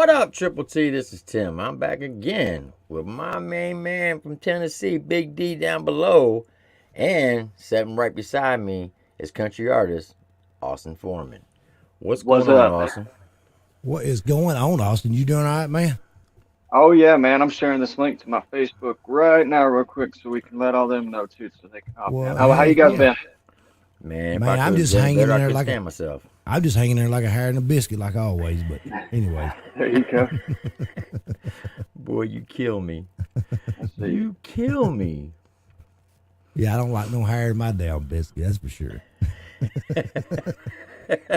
What up, Triple T? This is Tim. I'm back again with my main man from Tennessee, Big D down below. And sitting right beside me is country artist Austin Forman. What's What's going on, up? Austin? What is going on, Austin? You doing all right, man? Oh yeah, man. I'm sharing this link to my Facebook right now, real quick, so we can let all them know too, so they can hop in. Well, How you heck guys yeah. been? Man, if I Man, I'm could have just done hanging better, I there could like stand myself. I'm just hanging there like a hair and a biscuit, like always. But anyway, There you go. Boy, you kill me. Let's see. You kill me. yeah, I don't like no hair in my damn biscuit. That's for sure.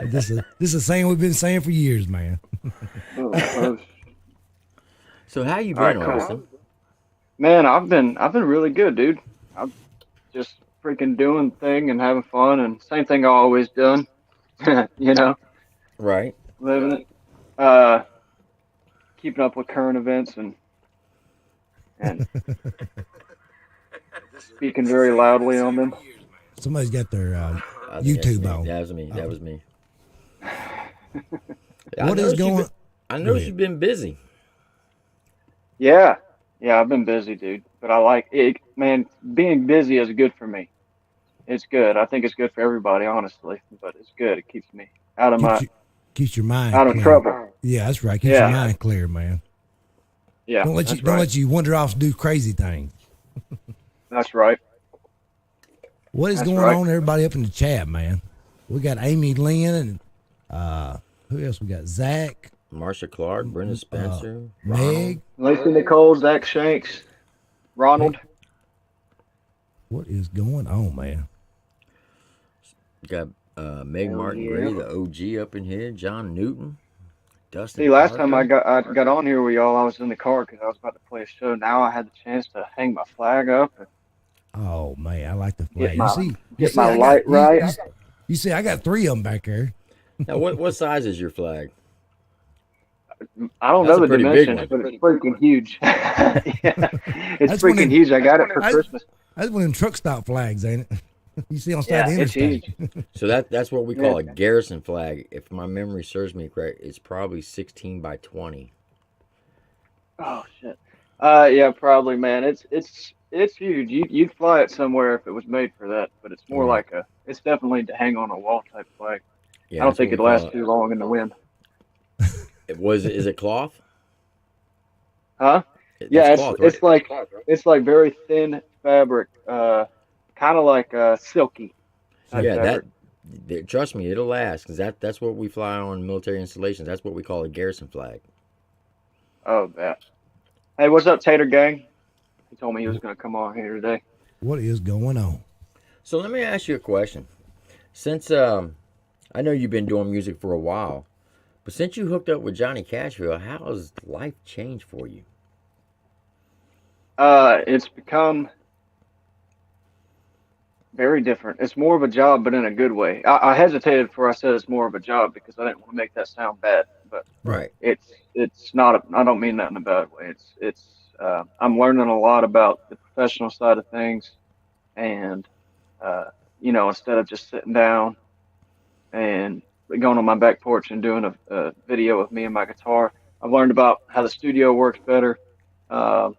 This is a saying we've been saying for years, man. Oh, So how you all right, been, cool. Austin? Man, I've been really good, dude. I'm just freaking doing thing and having fun, and same thing I always done. You know, Right. living it. Uh, Keeping up with current events and speaking very loudly on them. Somebody's got their I think that's YouTube me. on. That was me. That was me. I What is noticed you've going? been, I Go noticed ahead. you've been busy. Yeah, yeah, I've been busy, dude. But I like it, man. Being busy is good for me. It's good. I think it's good for everybody, honestly. But it's good. It keeps me out of Keeps my you keeps your mind out of clear. trouble. Yeah, that's right. Keeps your Yeah, mind clear, man. yeah, Don't that's right. let you wander off and do crazy things. That's right. What is That's going right. on, everybody up in the chat, man? We got Amy Lynn and who else? We got Zach, Marsha Clark, Brenda Spencer, Ronald. Meg. Lacey Nicole, Zach Shanks, Hey, Ronald. what is going on, man? Got Meg Hell Martin yeah. Gray, the OG up in here. John Newton, Dustin See, last time Parker. I got on here with y'all, I was in the car because I was about to play a show. Now I had the chance to hang my flag up and Oh man, I like the get flag. my You get see, my I got light right. you see, I got three of them back there. Now, what size is your flag? I don't That's know a the pretty big dimensions, one. but it's freaking huge. Yeah, it's That's one of freaking them. huge. I got it for That's, Christmas. that's one of them truck stop flags, ain't it? You see on the side of Yeah, the it's interstate. huge. So that's what we Yeah. call a garrison flag. If my memory serves me correct, it's probably 16 by 20. Oh shit. Yeah, probably, man. It's huge. You'd fly it somewhere if it was made for that, but it's more Right. like a. It's definitely to hang on a wall type flag. I Yeah, don't that's what think we it'd call last it. too long in the wind. Is it cloth? Huh? That's Yeah, cloth, right? it's like very thin fabric, kind of like silky type Yeah, fabric. trust me, it'll last because that's what we fly on military installations. That's what we call a garrison flag. Oh, that. Hey, what's up, Tater Gang? He told me he was gonna come on here today. What is going on? So let me ask you a question. Since I know you've been doing music for a while, but since you hooked up with Johnny Cashville, how has life changed for you? It's become very different. It's more of a job, but in a good way. I hesitated before I said it's more of a job because I didn't want to make that sound bad. But Right. Right. it's not. I don't mean that in a bad way. I'm learning a lot about the professional side of things, and instead of just sitting down and going on my back porch and doing a video of me and my guitar, I've learned about how the studio works better, uh,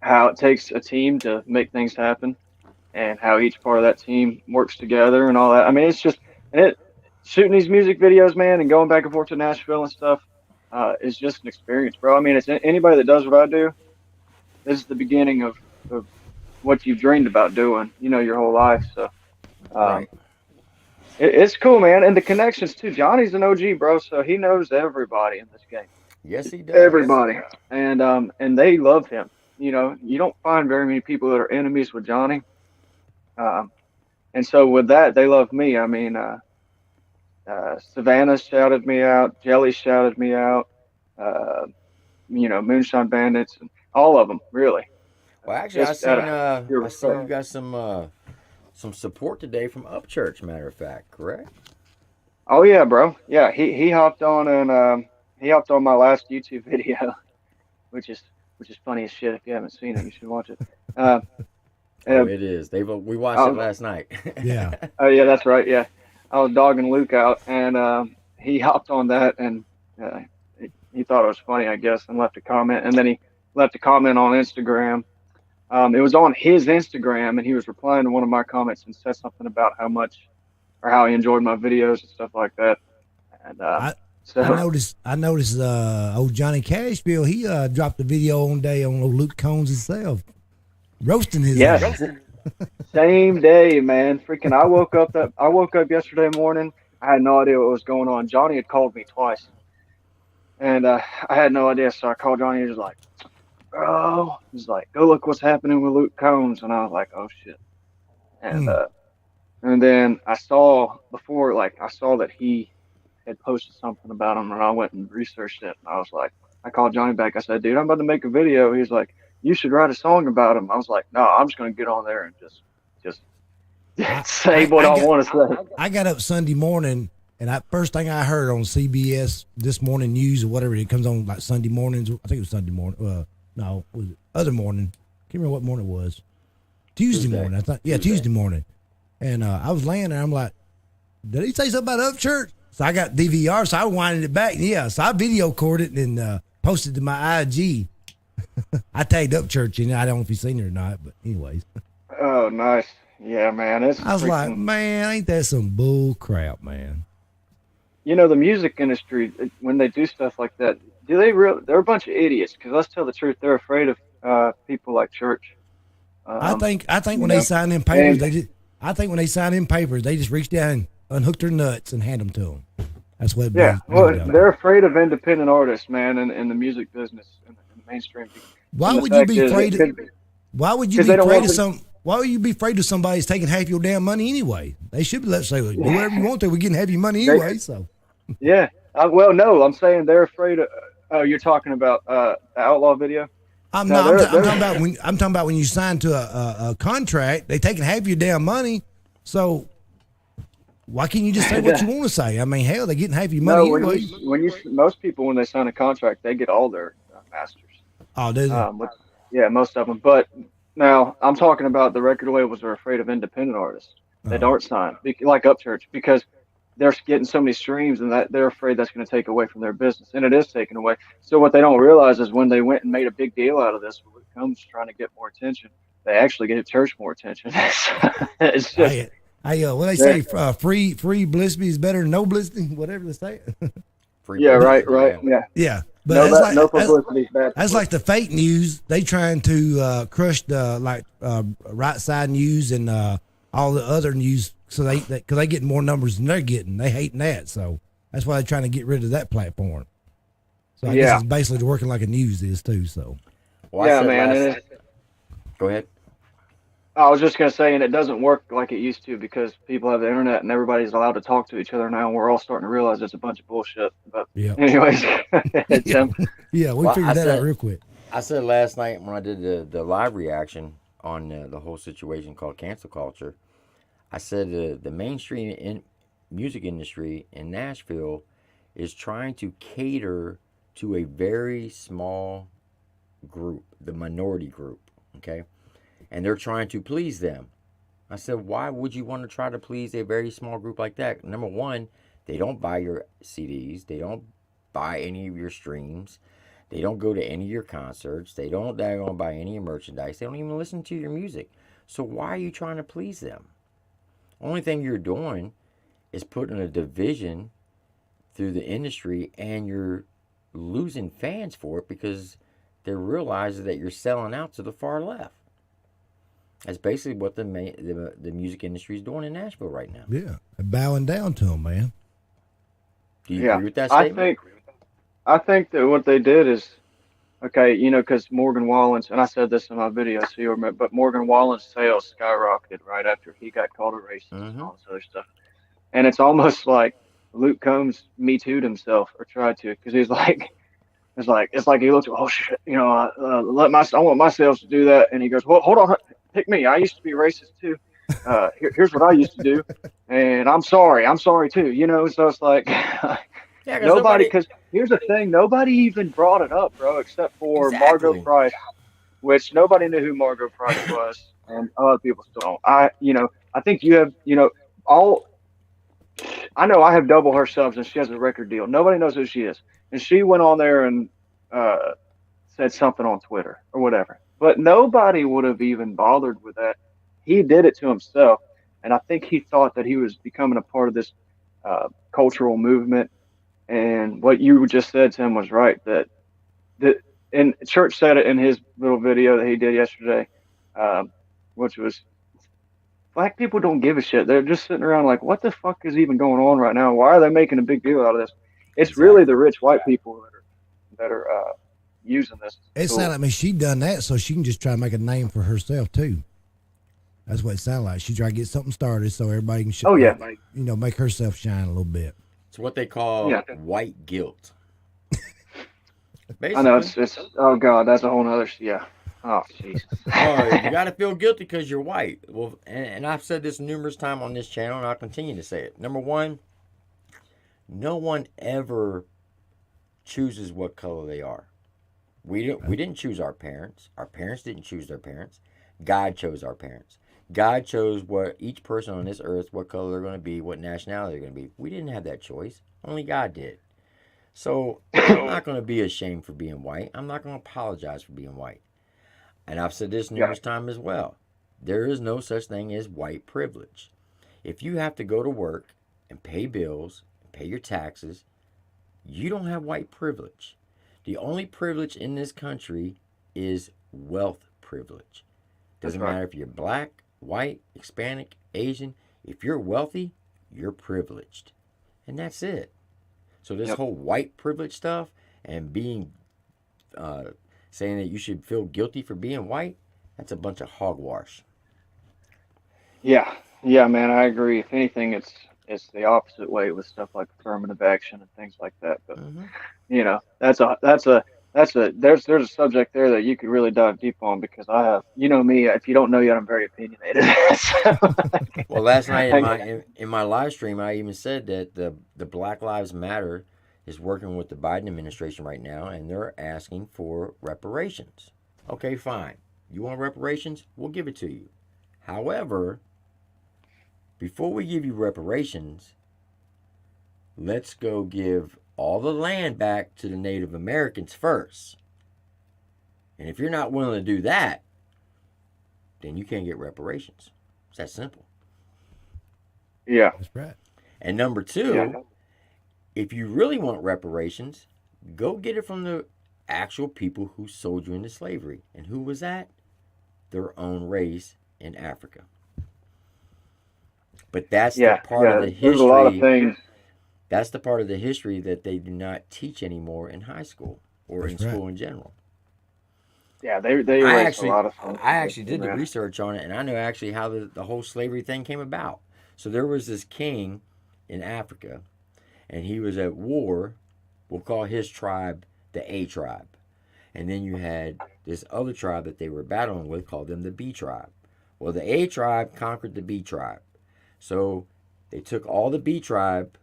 how it takes a team to make things happen and how each part of that team works together and all that. I mean, it's just and it shooting these music videos, man, and going back and forth to Nashville and stuff is just an experience, bro. I mean, it's anybody that does what I do. This is the beginning of what you've dreamed about doing, your whole life. So um, Right. it's cool, man, and the connections too. Johnny's an OG, bro, so he knows everybody in this game, Yes, he does. everybody, and they love him. You don't find very many people that are enemies with Johnny. Um, And so with that, they love me. I mean, Savannah shouted me out, Jelly shouted me out, uh, Moonshine Bandits, and all of them, really. Well, actually, Just out of pure I seen you respect. got some support today from Upchurch. Matter of fact, correct? Oh yeah, bro. Yeah, he hopped on and he hopped on my last YouTube video, which is which is funny as shit. If you haven't seen it, you should watch it. Uh, Oh, uh, it is. We watched it oh, last night. Yeah. oh yeah, that's right. Yeah, I was dogging Luke out, and he hopped on that, and uh, he thought it was funny, I guess, and left a comment. And then he left a comment on Instagram. It was on his Instagram, and he was replying to one of my comments and said something about how much or how he enjoyed my videos and stuff like that. And I I so noticed old Johnny Cashville, he dropped a video on day on old Luke Combs himself, roasting his ass. yes, same day, man. Freaking, I woke up yesterday morning. I had no idea what was going on. Johnny had called me twice, and I had no idea. So I called Johnny. He was like, "Bro," he's like, "Go look what's happening with Luke Combs." And I was like, "Oh shit!" And Mm. and then I saw before, like, I saw that he had posted something about him, and I went and researched it. And I was like, I called Johnny back. I said, "Dude, I'm about to make a video." He's like, "You should write a song about him." I was like, "No, I'm just gonna get on there and just I, say I, what I I got want to say." I got up Sunday morning, and first thing I heard on CBS This Morning News or whatever it comes on like Sunday mornings. I think it was Sunday morning. No, it was other morning. Can't remember what morning it was. Tuesday Tuesday. morning. I thought, yeah, Tuesday morning. And I was laying there. I'm like, did he say something about Upchurch? So I got DVR, so I winded it back. Yeah, so I video recorded it and posted to my IG. I tagged Upchurch in it. I don't know if you've seen it or not, but anyways. Oh, nice. Yeah, man. It's I was like, freaking. man, ain't that some bull crap, man? You know, the music industry, when they do stuff like that, do they real? They're a bunch of idiots. Because let's tell the truth, they're afraid of people like Church. I think You when they know, sign in papers, and they just. I think when they sign in papers, they just reach down and unhook their nuts and hand them to them. That's what it yeah, boils well, down to. they're afraid of independent artists, man, in the music business, in the mainstream. Why And the would you fact be is, it afraid? could be Why would you because be they don't afraid want of to. some? Why would you be afraid of somebody's taking half your damn money anyway? They should be let say, well, do whatever you want to. We're getting half your money They, anyway. So yeah. Well, no, I'm saying they're afraid of. Oh, you're talking about the Outlaw video? I'm No, not. I'm, I'm talking about they're when you sign to a contract, they taking half your damn money. So why can't you just say what you want to say? I mean, hell, they're getting half your money no. anyway. Most people when they sign a contract, they get all their masters. Oh, does it? With, yeah, most of them. But now I'm talking about the record labels are afraid of independent artists that Oh, aren't signed, like Upchurch, because they're getting so many streams and that they're afraid that's going to take away from their business, and it is taken away. So what they don't realize is when they went and made a big deal out of this, when it comes to trying to get more attention, they actually gave Church more attention. It's just what they they're- say, free Blisby is better than no Blisby, whatever they say. Free yeah, right, publicity, right, yeah. yeah. Yeah, but No, that's that no like publicity is bad. that's like the fake news. They trying to crush the right side news and all the other news, so because they get more numbers than they're getting. They hating that, so that's why they're trying to get rid of that platform. So I guess Yeah, it's basically working like a news is too. So Well, I yeah, said man. last. And Go ahead. I was just gonna say, and it doesn't work like it used to because people have the internet and everybody's allowed to talk to each other now. And we're all starting to realize it's a bunch of bullshit. But yeah, anyways, it's yeah, yeah. We Well, figured that out real quick. I said last night when I did the live reaction on the whole situation called cancel culture. I said the mainstream music industry in Nashville is trying to cater to a very small group, the minority group. Okay, and they're trying to please them. I said, why would you want to try to please a very small group like that? Number one, they don't buy your CDs, they don't buy any of your streams, they don't go to any of your concerts, they don't daggone buy any of your merchandise, they don't even listen to your music. So why are you trying to please them? Only thing you're doing is putting a division through the industry, and you're losing fans for it because they realize that you're selling out to the far left. That's basically what the music industry is doing in Nashville right now. Yeah, bowing down to them, man. Do you yeah, agree with that I statement? think I think that what they did is okay. You know, because Morgan Wallen's, and I said this in my video, so you remember, but Morgan Wallen's sales skyrocketed right after he got called a racist and Mm-hmm. all this other stuff. And it's almost like Luke Combs me too'd himself or tried to, because he's like, it's like he looks, oh shit, you know, I want my sales to do that, and he goes, well, hold on, pick me. I used to be racist too. Here's what I used to do, and I'm sorry too. You know, so it's like Yeah, because nobody, nobody. because here's the thing, nobody even brought it up, bro, except for Margot Exactly. Price, which nobody knew who Margot Price was, and a lot of people still don't. I think you have, all I know I have double her subs, and she has a record deal. Nobody knows who she is, and she went on there and uh, said something on Twitter or whatever. But nobody would have even bothered with that. He did it to himself, and I think he thought that he was becoming a part of this cultural movement. And what you just said to him was right. That and Church said it in his little video that he did yesterday, um, which was black people don't give a shit. They're just sitting around like, what the fuck is even going on right now? Why are they making a big deal out of this? It's really Exactly. the rich white people that are using this It sounded tool. like, I mean, she done that so she can just try to make a name for herself too. That's what it sounded like. She tried to get something started so everybody can, Oh yeah, make herself shine a little bit. It's what they call yeah. white guilt. I know Basically. it's oh god, that's a whole nother yeah. Oh Jesus. Oh, you got to feel guilty because you're white. Well, and I've said this numerous times on this channel, and I'll continue to say it. Number one, no one ever chooses what color they are. We didn't choose our parents. Our parents didn't choose their parents. God chose our parents. God chose what each person on this earth, what color they're going to be, what nationality they're going to be. We didn't have that choice. Only God did. So I'm not going to be ashamed for being white. I'm not going to apologize for being white. And I've said this Yeah. numerous times as well. There is no such thing as white privilege. If you have to go to work and pay bills, and pay your taxes, you don't have white privilege. The only privilege in this country is wealth privilege. That's Doesn't right. matter if you're black, white, Hispanic, Asian. If you're wealthy, you're privileged. And that's it. So this Yep. whole white privilege stuff and being uh, saying that you should feel guilty for being white, that's a bunch of hogwash. Yeah. Yeah, man, I agree. If anything, it's the opposite way with stuff like affirmative action and things like that. But Mm-hmm. that's a there's a subject there that you could really dive deep on because I have me, if you don't know yet, I'm very opinionated. So, Well, last night in I- my live stream, I even said that the Black Lives Matter is working with the Biden administration right now, and they're asking for reparations. Okay, fine. You want reparations? We'll give it to you. However, before we give you reparations, let's go give all the land back to the Native Americans first. And if you're not willing to do that, then you can't get reparations. It's that simple. yeah, That's right. And number yeah, two, if you really want reparations, go get it from the actual people who sold you into slavery. And who was that? Their own race in Africa. But that's the yeah, part of yeah. the There's a lot of history. things. That's the part of the history that they do not teach anymore in high school or in That's right. school in general. Yeah, they I erase a actually, lot of things. I actually did the Man. research on it, and I know actually how the whole slavery thing came about. So there was this king in Africa, and he was at war. We'll call his tribe the A tribe, and then you had this other tribe that they were battling with, called them the B tribe. Well, the A tribe conquered the B tribe, so they took all the B tribe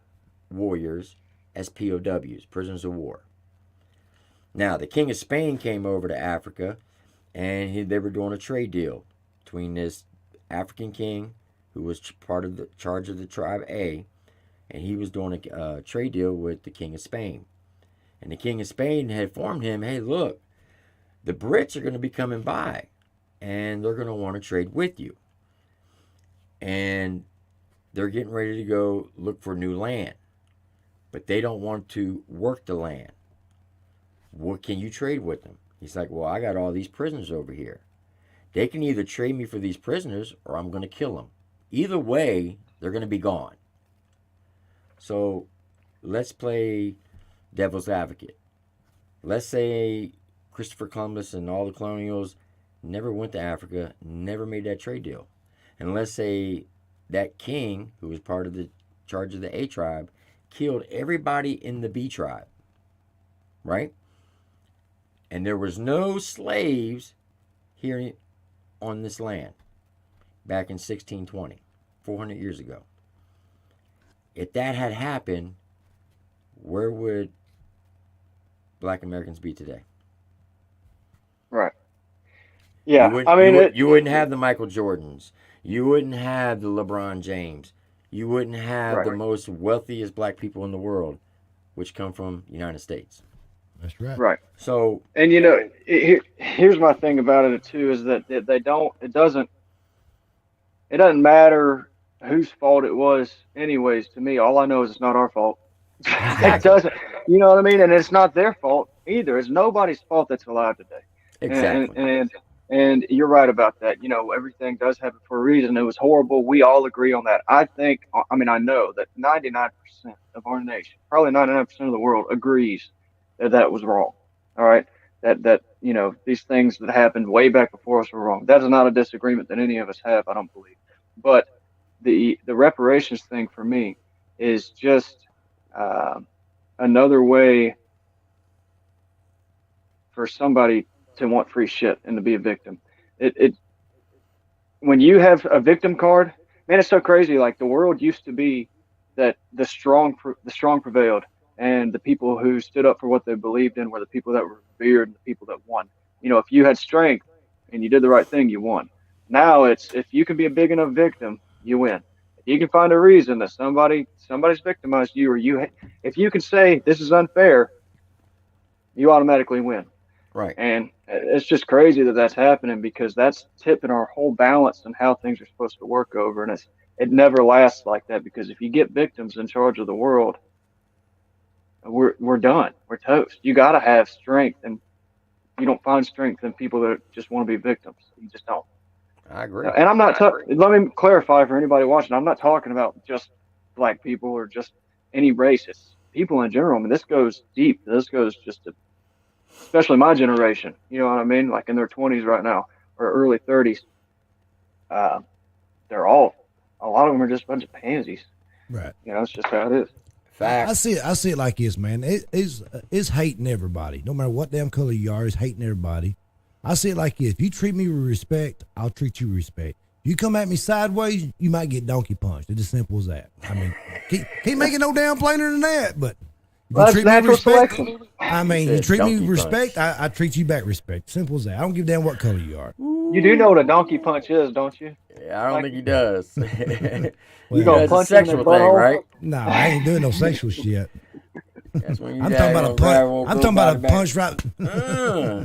warriors as POWs, prisoners of war. Now, the king of Spain came over to Africa, and they were doing a trade deal between this African king, who was part of the charge of the tribe A, and he was doing a trade deal with the king of Spain. And the king of Spain had informed him, hey, look, the Brits are going to be coming by, and they're going to want to trade with you. And they're getting ready to go look for new land, but they don't want to work the land. What can you trade with them? He's like, well, I got all these prisoners over here. They can either trade me for these prisoners or I'm going to kill them. Either way, they're going to be gone. So let's play devil's advocate. Let's say Christopher Columbus and all the colonials never went to Africa, never made that trade deal. And let's say that king, who was part of the charge of the A tribe, killed everybody in the B tribe, right? And there was no slaves here on this land back in 1620, 400 years ago. If that had happened, where would black Americans be today? Right. Yeah. I mean, You wouldn't have the Michael Jordans. You wouldn't have the LeBron James. you wouldn't have the Right. most wealthiest black people in the world, which come from the United States. That's right. Right. So, And here's my thing about it too is that they don't. It doesn't matter whose fault it was, anyways. To me, all I know is it's not our fault. It Exactly. exactly, doesn't, you know what I mean? And it's not their fault either. It's nobody's fault that's alive today. And exactly. and and, and you're right about that. Everything does happen for a reason. It was horrible. We all agree on that. I know that 99% of our nation, probably 99% of the world, agrees that that was wrong. All right. That these things that happened way back before us were wrong. That is not a disagreement that any of us have, I don't believe. But the reparations thing for me is just um, another way for somebody to want free shit and to be a victim. It When you have a victim card, man, it's so crazy. Like the world used to be that the strong prevailed, and the people who stood up for what they believed in were the people that were revered and the people that won. If you had strength and you did the right thing, you won. Now it's if you can be a big enough victim, you win. If you can find a reason that somebody's victimized you, if you can say this is unfair, you automatically win. Right. And it's just crazy that that's happening because that's tipping our whole balance and how things are supposed to work over. And it never lasts like that because if you get victims in charge of the world, we're done. We're toast. You got to have strength, and you don't find strength in people that just want to be victims. You just don't. I agree. And I'm not. Let me clarify for anybody watching. I'm not talking about just black people or just any race. It's people in general. I mean, this goes deep. This goes just to especially my generation. You know what I mean? Like in their 20s right now or early 30s. Uh, they're all, a lot of them are just a bunch of pansies. Right. It's just how it is. I Facts. see it. I see it like this, man. It's hating everybody, no matter what damn color you are. It's hating everybody. I see it like this. If you treat me with respect, I'll treat you with respect. If you come at me sideways, you might get donkey punched. It's as simple as that. I mean, can't make it no damn plainer than that. But if Well, you that's treat me with natural respect, selection. I mean, He you said treat me donkey with punch. respect, I treat you back respect. Simple as that. I don't give a damn what color you are. You do know what a donkey punch is, don't you? Yeah, I don't Like, think he does. you You know, Well, gonna it's a punch him in his sexual thing, butthole? right? no, I ain't doing no sexual shit. That's when you I'm talking about a punch. I'm talking about a punch right. Uh,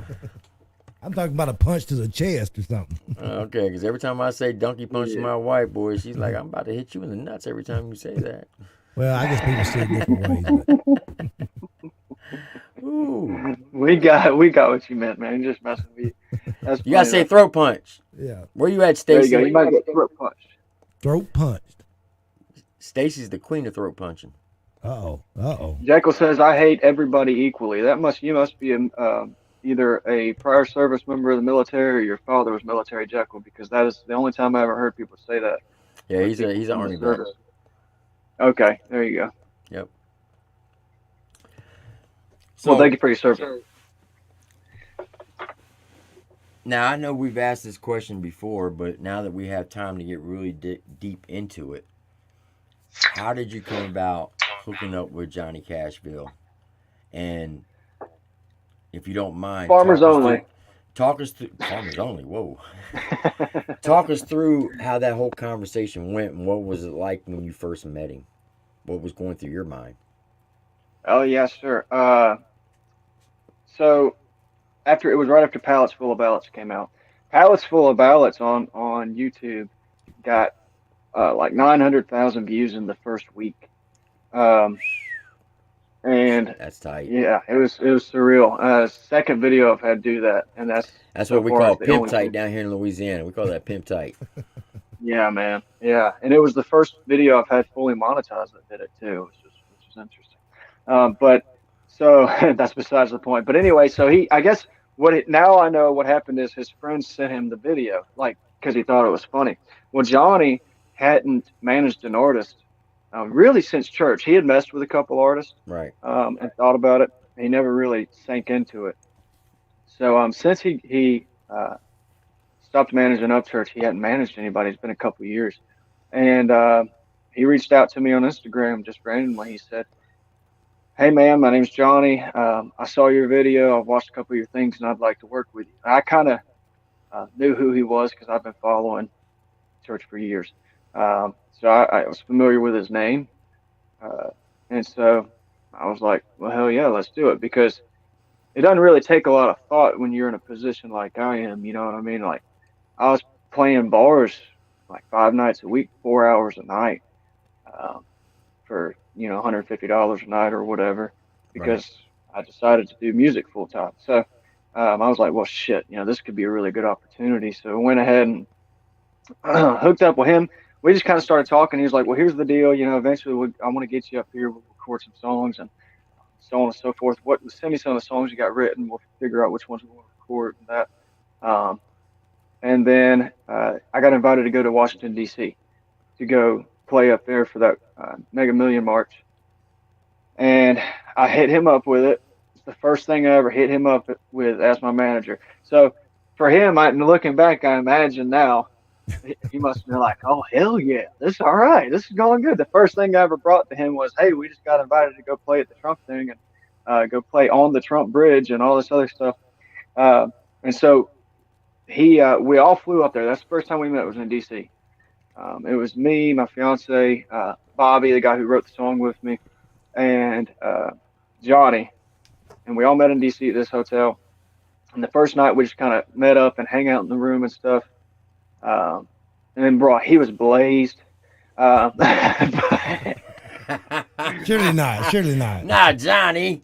I'm talking about a punch to the chest or something. okay, because every time I say donkey punch to my wife, boy, she's like, I'm about to hit you in the nuts every time you say that. Well, I guess people see it different ways, but Ooh. We got what you meant, man. You're just messing with you. That's You got to funny say though. throat punch. yeah, Where you at, There you go. Stacy? You might get throat punched. throat punched. Stacy's the queen of throat punching. Uh oh. Jekyll says, "I hate everybody equally." You must be either a prior service member of the military or your father was military, Jekyll, because that is the only time I ever heard people say that Yeah, was he's people an from the army vet. service. Okay, there you go. Yep. Well, So thank you for your service. now I know we've asked this question before, but now that we have time to get really deep into it, how did you come about hooking up with Johnny Cashville? And if you don't mind, Farmers only. talk us through farmers only. Whoa, talk us through how that whole conversation went and what was it like when you first met him. What was going through your mind? Oh yeah, sure. So after it was right after Pallets Full of Ballots came out. Pallets Full of Ballots on YouTube got like 900,000 views in the first week. Um, and That's tight. yeah, it was surreal. Second video I've had do that, and that's That's so what we far call is the pimp only tight one. down here in Louisiana. We call that pimp tight. Yeah, man. Yeah, and it was the first video I've had fully monetized that did it too, which is interesting. But so that's besides the point. But anyway, so I guess now I know what happened is his friends sent him the video, like because he thought it was funny. Well, Johnny hadn't managed an artist really since church. He had messed with a couple artists Right. and thought about it. He never really sank into it. So since he stopped managing up church, he hadn't managed anybody. It's been a couple of years, and he reached out to me on Instagram just randomly. He said, "Hey man, my name's Johnny. I saw your video. I've watched a couple of your things, and I'd like to work with you." I kind of knew who he was because I've been following church for years. So I was familiar with his name, uh, and so I was like, well, hell yeah, let's do it because it doesn't really take a lot of thought when you're in a position like I am. You know what I mean? Like I was playing bars like 5 nights a week, 4 hours a night, um, for $150 a night or whatever, Right. because I decided to do music full time. So I was like, well, shit, this could be a really good opportunity. So I went ahead and hooked up with him. We just kind of started talking. He was like, well, here's the deal. Eventually I want to get you up here. We'll record some songs and so on and so forth. Send me some of the songs you got written. We'll figure out which ones we want to record and that. And then I got invited to go to Washington D.C. to go play up there for that Mega Million March, and I hit him up with it. It's the first thing I ever hit him up with as my manager. So for him, looking back, I imagine now he must have been like, "Oh hell yeah, this is all right. This is going good." The first thing I ever brought to him was, "Hey, we just got invited to go play at the Trump thing and go play on the Trump Bridge and all this other stuff." Uh, and so we all flew up there. That's the first time we met. Was in D.C. It was me, my fiance, Bobby, the guy who wrote the song with me, and Johnny, and we all met in DC at this hotel. And the first night we just kind of met up and hang out in the room and stuff. And then, bro, he was blazed. Uh, Surely not. Surely not. Nah, Johnny.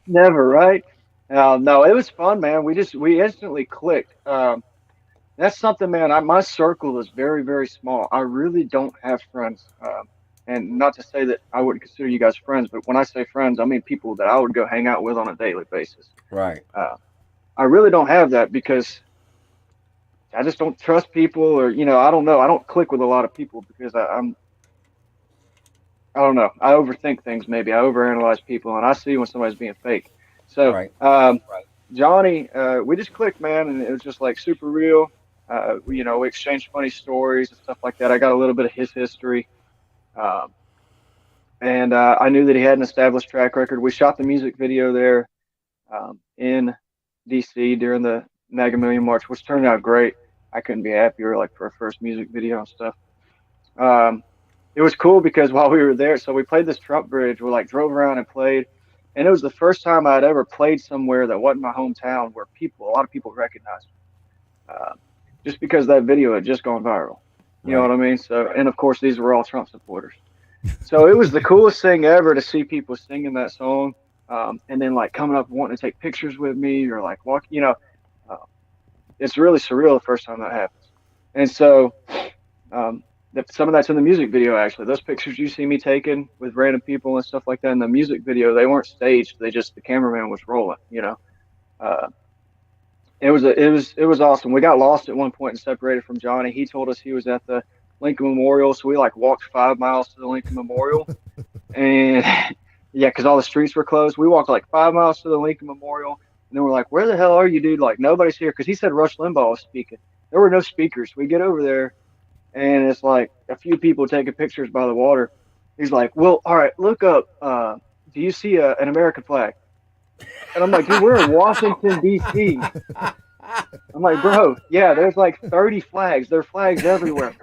Never, right? No, it was fun, man. We instantly clicked. That's something, man. My circle is very, very small. I really don't have friends. And not to say that I wouldn't consider you guys friends, but when I say friends, I mean people that I would go hang out with on a daily basis. Right. I really don't have that because I just don't trust people, or I don't know. I don't click with a lot of people because I don't know. I overthink things. Maybe I overanalyze people, and I see when somebody's being fake. So, Right. Johnny, we just clicked, man, and it was just like super real. We exchanged funny stories and stuff like that. I got a little bit of his history. Um, and I knew that he had an established track record. We shot the music video there in DC during the Mega Million March, which turned out great. I couldn't be happier, like for our first music video and stuff. Um, it was cool because while we were there, so we played this Trump Bridge. We like drove around and played, and it was the first time I'd ever played somewhere that wasn't my hometown, where a lot of people recognized me, just because that video had just gone viral. You know Right. what I mean? So, and of course, these were all Trump supporters. So it was the coolest thing ever to see people singing that song, and then like coming up and wanting to take pictures with me or like walk. Uh, it's really surreal the first time that happens. And so um, some of that's in the music video. Actually, those pictures you see me taking with random people and stuff like that in the music video, they weren't staged. The cameraman was rolling. Uh, it was awesome. We got lost at one point and separated from Johnny. He told us he was at the Lincoln Memorial, so we like walked 5 miles to the Lincoln Memorial, and yeah, because all the streets were closed. We walked like 5 miles to the Lincoln Memorial, and then we're like, "Where the hell are you, dude? Like nobody's here." Because he said Rush Limbaugh was speaking. There were no speakers. We get over there, and it's like a few people taking pictures by the water. He's like, "Well, all right, look up. Do you see an American flag?" And I'm like, "Dude, we're in Washington D.C." I'm like, "Bro, yeah, there's like 30 flags. There are flags everywhere."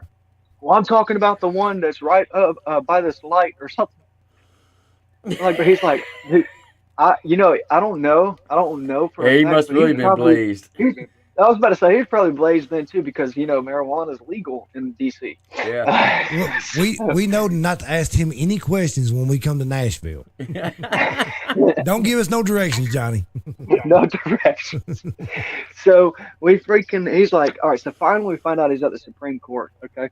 Well, I'm talking about the one that's right up by this light or something. Like, but he's like, "Dude, I don't know. I don't know for Yeah, a he fact, must but really been blazed. I was about to say he's probably blazed then too because marijuana is legal in DC. Yeah. Well, we know not to ask him any questions when we come to Nashville. Don't give us no directions, Johnny. No directions. So he's like, all right. So finally, we find out he's at the Supreme Court. Okay,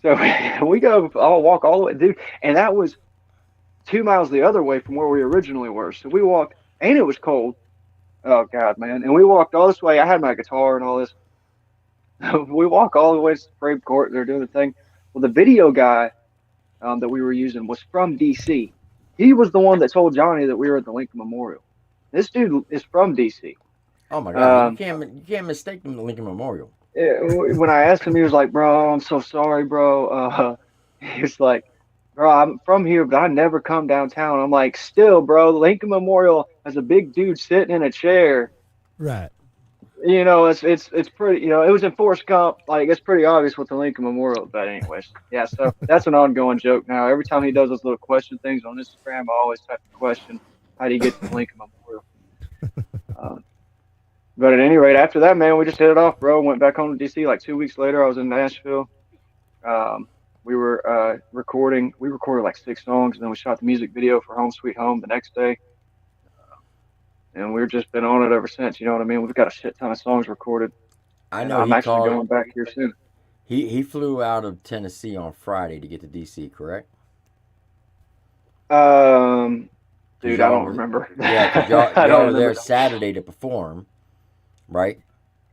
so we go. I'll walk all the way, dude, and that was 2 miles the other way from where we originally were. So we walked, and it was cold. Oh God, man! And we walked all this way. I had my guitar and all this. We walk all the way to the Supreme Court. They're doing the thing. Well, the video guy that we were using was from DC. He was the one that told Johnny that we were at the Lincoln Memorial. This dude is from DC. Oh my God! Um, You can't mistake them the Lincoln Memorial. when I asked him, he was like, "Bro, I'm so sorry, bro." He was like, "Bro, I'm from here, but I never come downtown." I'm like, "Still, bro, the Lincoln Memorial has a big dude sitting in a chair." Right. it's pretty. It was in Forrest Gump. Like it's pretty obvious what the Lincoln Memorial is about, anyways. Yeah, so that's an ongoing joke now. Every time he does those little question things on Instagram, I always type the question, "How do you get to the Lincoln Memorial?" Um, but at any rate, after that, man, we just hit it off, bro. Went back home to DC. Like 2 weeks later, I was in Nashville. Um, we were recording. We recorded like 6 songs, and then we shot the music video for Home Sweet Home the next day. And we've just been on it ever since. You know what I mean? We've got a shit ton of songs recorded, I and know I'm he actually called. going back here soon. He flew out of Tennessee on Friday to get to DC, correct? Um, Cause dude, I y'all don't were, remember. yeah, cause y'all I y'all don't were there remember. Saturday to perform, right?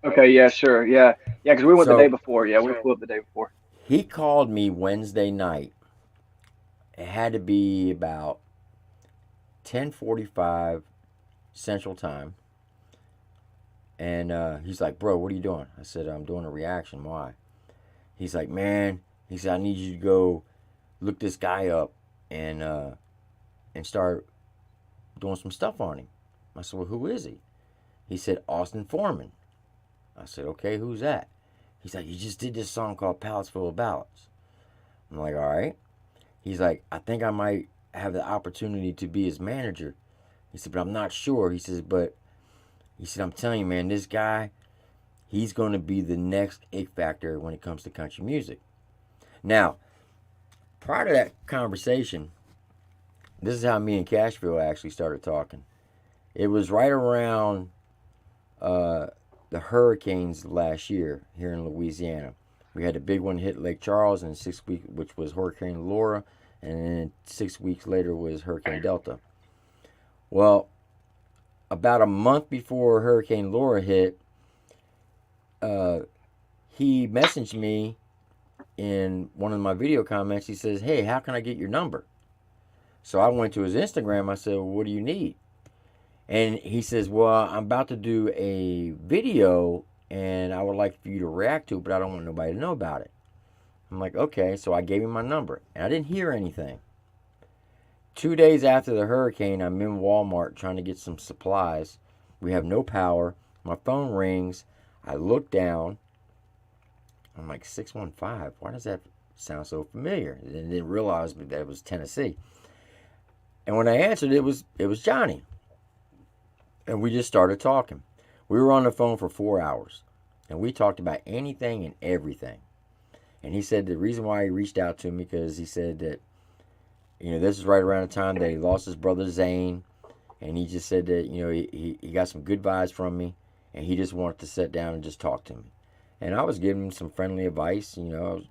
Okay, yeah, sure, yeah, yeah, because we went the day So before. Yeah, we flew up the day before. he called me Wednesday night. It had to be about 10:45 Central Time, and he's like, "Bro, what are you doing?" I said, "I'm doing a reaction." Why? He's like, "Man," he said, "I need you to go look this guy up and start doing some stuff on him." I said, "Well, who is he?" He said, "Austin Forman." I said, "Okay, who's that?" He's like, "He just did this song called Palace Full of Ballads." I'm like, "All right." He's like, "I think I might have the opportunity to be his manager." He said, "But I'm not sure." He says, "But," he said, "I'm telling you, man, this guy, he's going to be the next X Factor when it comes to country music." Now, prior to that conversation, this is how me and Cashville actually started talking. It was right around uh, the hurricanes last year here in Louisiana. We had a big one hit Lake Charles in 6 weeks, which was Hurricane Laura, and then 6 weeks later was Hurricane Delta. Well, about a month before Hurricane Laura hit, uh, he messaged me in one of my video comments. He says, "Hey, how can I get your number?" So I went to his Instagram. I said, "Well, what do you need?" And he says, "Well, I'm about to do a video and I would like for you to react to it, but I don't want nobody to know about it." I'm like, "Okay." So I gave him my number and I didn't hear anything. 2 days after the hurricane, I'm in Walmart trying to get some supplies. We have no power. My phone rings. I look down. I'm like, 615. Why does that sound so familiar? And didn't realize that it was Tennessee. And when I answered, it was Johnny. And we just started talking. We were on the phone for 4 hours. And we talked about anything and everything. And he said the reason why he reached out to me because he said that, this is right around the time that he lost his brother Zane. And he just said that, he got some good vibes from me. And he just wanted to sit down and just talk to me. And I was giving him some friendly advice. I was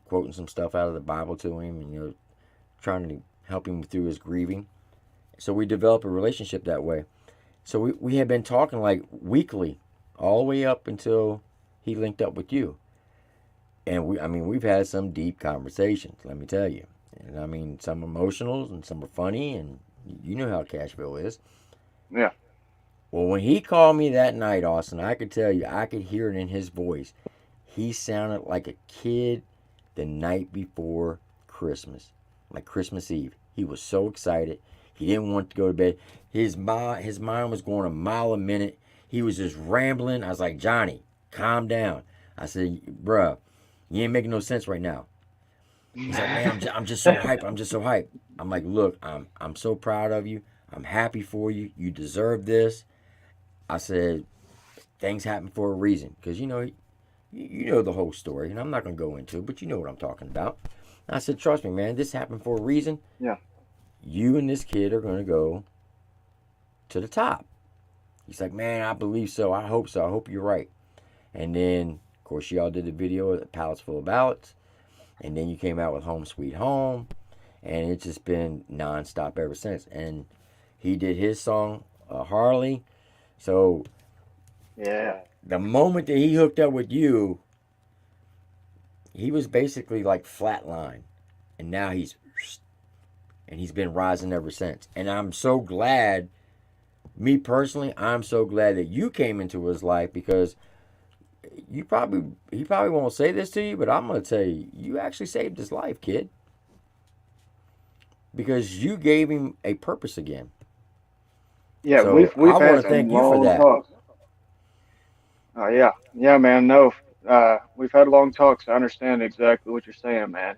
quoting some stuff out of the Bible to him and, trying to help him through his grieving. So we developed a relationship that way. So we had been talking like weekly all the way up until he linked up with you. And we've had some deep conversations, let me tell you. And some emotional and some are funny, and you know how Cashville is. Yeah. Well, when he called me that night, Austin, I could tell you, I could hear it in his voice. He sounded like a kid the night before Christmas, like Christmas Eve. He was so excited. He didn't want to go to bed. His mind was going a mile a minute. He was just rambling. I was like, "Johnny, calm down." I said, "Bruh, you ain't making no sense right now." He's like, "Man, I'm just so hype. I'm just so hype." I'm like, "Look, I'm so proud of you. I'm happy for you. You deserve this." I said, "Things happen for a reason." Because, you know the whole story. And I'm not going to go into it, but you know what I'm talking about. I said, "Trust me, man. This happened for a reason. Yeah. You and this kid are going to go to the top." He's like, "Man, I believe so. I hope so. I hope you're right." And then, of course, y'all did the video of the Palace Full of Ballots. And then you came out with Home Sweet Home. And it's just been nonstop ever since. And he did his song, Harley. So Yeah. the moment that he hooked up with you, he was basically like flatline. And now he's been rising ever since. And I'm so glad, me personally, I'm so glad that you came into his life because he probably won't say this to you, but I'm gonna tell you, you actually saved his life, kid. Because you gave him a purpose again. Yeah, So we've I had want to some thank you for long that. talks. Oh yeah, man. No, we've had long talks. I understand exactly what you're saying, man.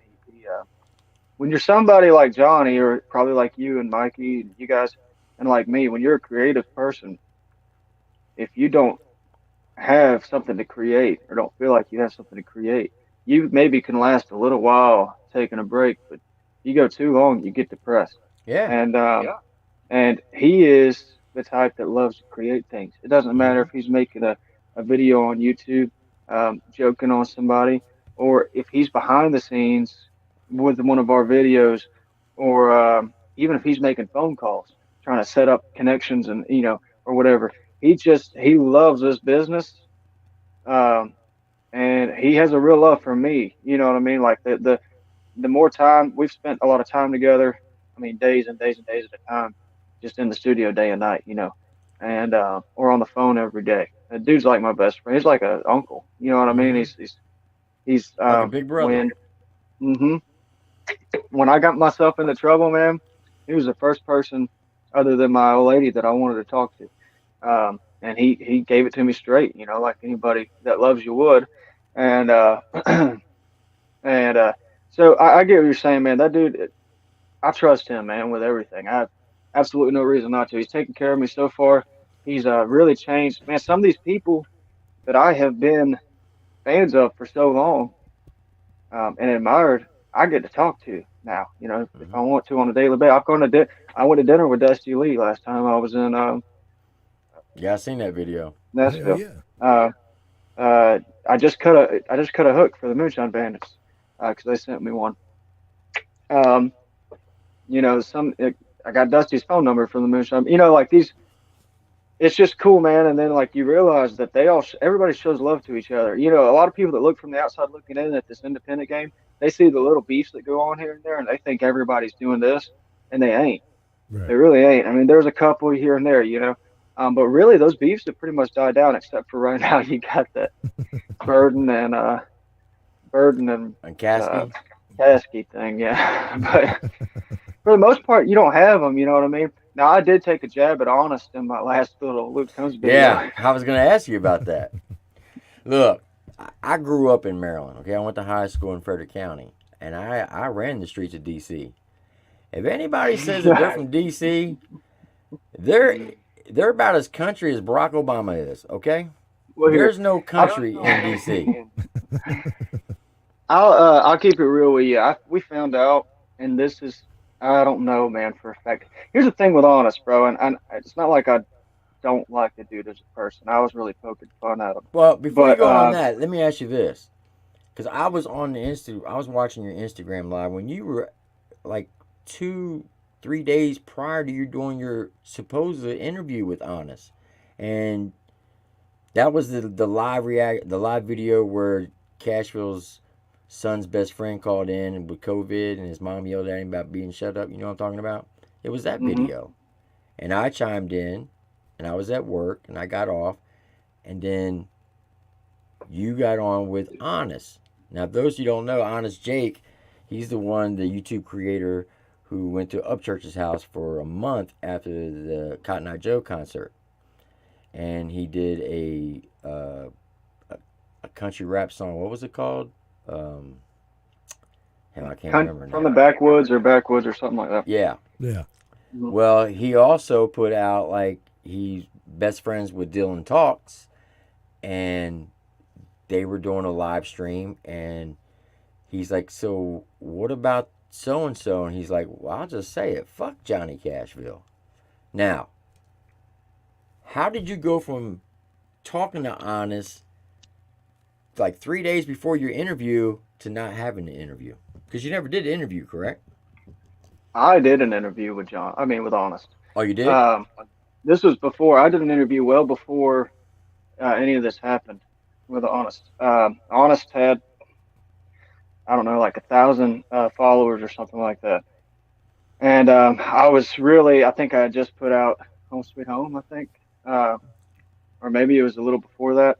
When you're somebody like Johnny, or probably like you and Mikey and you guys, and like me, when you're a creative person, if you don't have something to create or don't feel like you have something to create, you maybe can last a little while taking a break, but you go too long, you get depressed. Yeah. And and he is the type that loves to create things. It doesn't matter Mm-hmm. if he's making a video on YouTube, joking on somebody, or if he's behind the scenes with one of our videos, or even if he's making phone calls, trying to set up connections and or whatever. He loves this business, um, and he has a real love for me. You know what I mean? Like the more time we've spent a lot of time together. I mean, days and days and days at a time, just in the studio day and night, and or on the phone every day. The dude's like my best friend. He's like a uncle. You know what I mean? Mm-hmm. He's Like a big brother. hmm when I got myself into trouble, man, he was the first person other than my old lady that I wanted to talk to. And he gave it to me straight, like anybody that loves you would. And and so I get what you're saying, man. That dude, I trust him, man, with everything. I have absolutely no reason not to. He's taken care of me so far. He's really changed, man. Some of these people that I have been fans of for so long, and admired, I get to talk to now. If Mm-hmm. I want to on a daily basis. I went to dinner with Dusty Lee last time I was in Yeah, I seen that video. Hell Nashville. yeah. Uh, I just cut a hook for the Moonshine Bandits because they sent me one. Um, I got Dusty's phone number from the Moonshine. Like these, it's just cool, man. And then like you realize that everybody shows love to each other. A lot of people that look from the outside looking in at this independent game, they see the little beefs that go on here and there, and they think everybody's doing this, and they ain't. They Right. really ain't. I mean, there's a couple here and there, but really those beefs have pretty much died down, except for right now you got that Burden and Burden and And uh, Kasky. Kasky thing, yeah. But for the most part, you don't have them. You know what I mean? Now, I did take a jab at Honest in my last little Luke Combs Yeah, video. I was gonna ask you about that. Look, I grew up in Maryland. Okay, I went to high school in Frederick County, and I ran the streets of D.C. If anybody says that they're from D.C., they're they're about as country as Barack Obama is. Okay, Well, here, there's no I'll country in D.C. I'll keep it real with you. We found out, and this is I don't know, man, for a fact. Here's the thing with Honest, bro, and it's not like I don't like the dude as a person. I was really poking fun at him, Well, before you but go on that, let me ask you this, because I was watching your Instagram live when you were like 2, 3 days prior to you doing your supposed interview with Honest, and that was the live video where Cashville's son's best friend called in with COVID and his mom yelled at him about being shut up. You know what I'm talking about? It was that hmm video, and I chimed in, and I was at work, and I got off, and then you got on with Honest. Now, if those of you don't know, Honest Jake, he's the one, the YouTube creator who went to Upchurch's house for a month after the Cotton Eye Joe concert, and he did a country rap song. What was it called? Um, Hell, I can't remember from the now. backwoods or something like that. Yeah. Yeah. Mhm. Well, he also put out like he's best friends with Dylan Talks, and they were doing a live stream, and he's like, "So what about so and so?" And he's like, "Well, I'll just say it. Fuck Johnny Cashville." Now, how did you go from talking to Honest like 3 days before your interview to not having the interview? Because you never did the interview, correct? I did an interview with John. I mean, with Honest. Oh, you did? Um, this was before I did an interview well before any of this happened with Honest. Honest had I don't know like 1,000 followers or something like that, and I think I had just put out Home Sweet Home, I think, uh, or maybe it was a little before that.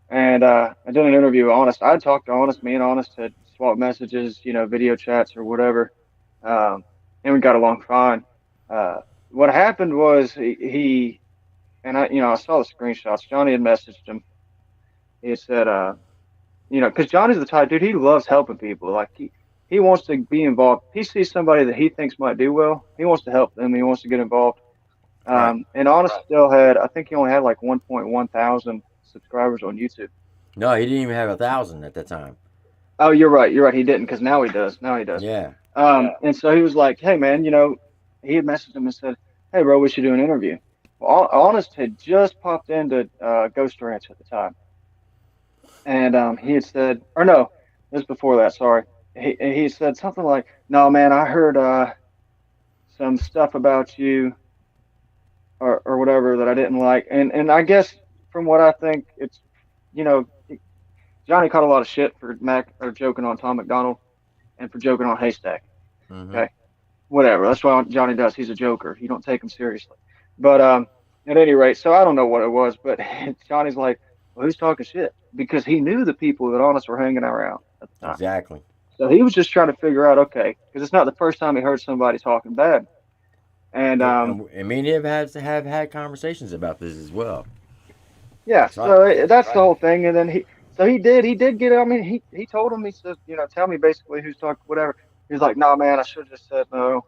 And I did an interview with Honest. I talked to Honest. Me and Honest had swapped messages, video chats or whatever, um, and we got along fine. Uh, what happened was he and I saw the screenshots. Johnny had messaged him, he said, because Johnny's the type dude. He loves helping people. Like he wants to be involved. He sees somebody that he thinks might do well. He wants to help them. He wants to get involved. Right. And Honest still had, I think he only had like 1.1 thousand subscribers on YouTube. No, he didn't even have 1,000 at that time. Oh, you're right. You're right. He didn't because now he does. Now he does. Yeah. And so he was like, "Hey, man, he had messaged him and said, 'Hey, bro, we should do an interview.'" Well, Honest had just popped into Ghost Ranch at the time, and he had said, or no, this was before that. Sorry, he said something like, "No, man, I heard some stuff about you or whatever that I didn't like," and I guess from what I think, it's you know Johnny caught a lot of shit for Mac or joking on Tom McDonald and for joking on Haystack. Mm-hmm. Okay, whatever. That's what Johnny does. He's a joker. You don't take him seriously. But at any rate, so I don't know what it was, but Johnny's like, well, who's talking shit? Because he knew the people that Honest were hanging around at the time. Exactly. So he was just trying to figure out, okay, because it's not the first time he heard somebody talking bad. And And me and him have had conversations about this as well. yeah, So so that's the whole thing. And then he did get. I mean, he told him. He said, tell me basically who's talking, whatever. He was like, nah, man, I should have just said no.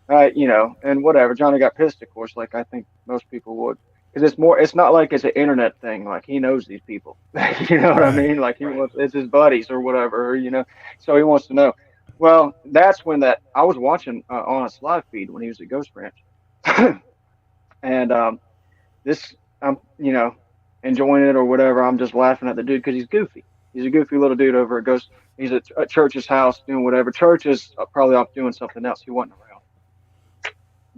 And whatever. Johnny got pissed, of course, like I think most people would, because it's not like it's an internet thing. Like he knows these people, you know what I Right. mean? Like it's his buddies or whatever, So he wants to know. Well, that's when that I was watching on a live feed when he was at Ghost Ranch, and this I'm enjoying it or whatever. I'm just laughing at the dude because he's goofy. He's a goofy little dude over at Ghost. He's at Church's house doing whatever. Church is probably off doing something else. He wasn't around.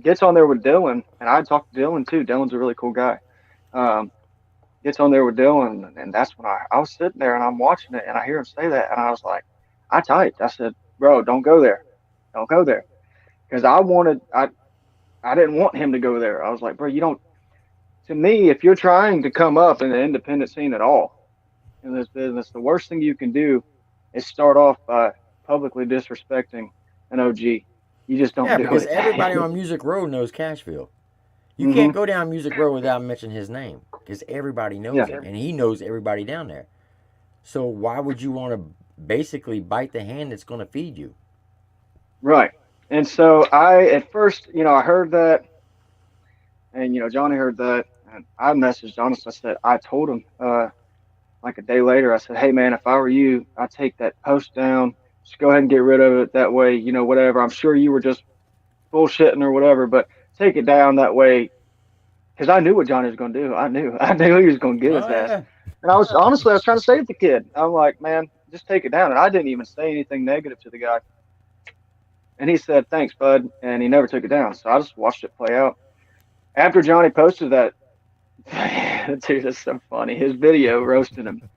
Gets on there with Dylan, and I talked to Dylan too. Dylan's a really cool guy. Um, Gets on there with Dylan, and that's when I was sitting there and I'm watching it, and I hear him say that, and I was like, I typed. I said, bro, don't go there, don't go there, because I didn't want him to go there. I was like, bro, you don't. To me, if you're trying to come up in the independent scene at all in this business, the worst thing you can do is start off by publicly disrespecting an OG. You just don't yeah, do because it. everybody on Music Road knows Cashville. You Hmm. can't go down Music Road without mentioning his name because everybody knows Yeah. him and he knows everybody down there. So why would you want to basically bite the hand that's going to feed you? Right. And so at first, I heard that, and Johnny heard that, and I messaged Honest. I said I told him like a day later. I said, hey man, if I were you, I'd take that post down. Just go ahead and get rid of it. That way, whatever. I'm sure you were just bullshitting or whatever, but take it down that way. Because I knew what Johnny was going to do. I knew he was going to get his Oh ass. yeah. And I was trying to save the kid. I'm like, man, just take it down. And I didn't even say anything negative to the guy. And he said, thanks, bud. And he never took it down. So I just watched it play out. After Johnny posted that, dude, that's so funny. His video roasting him.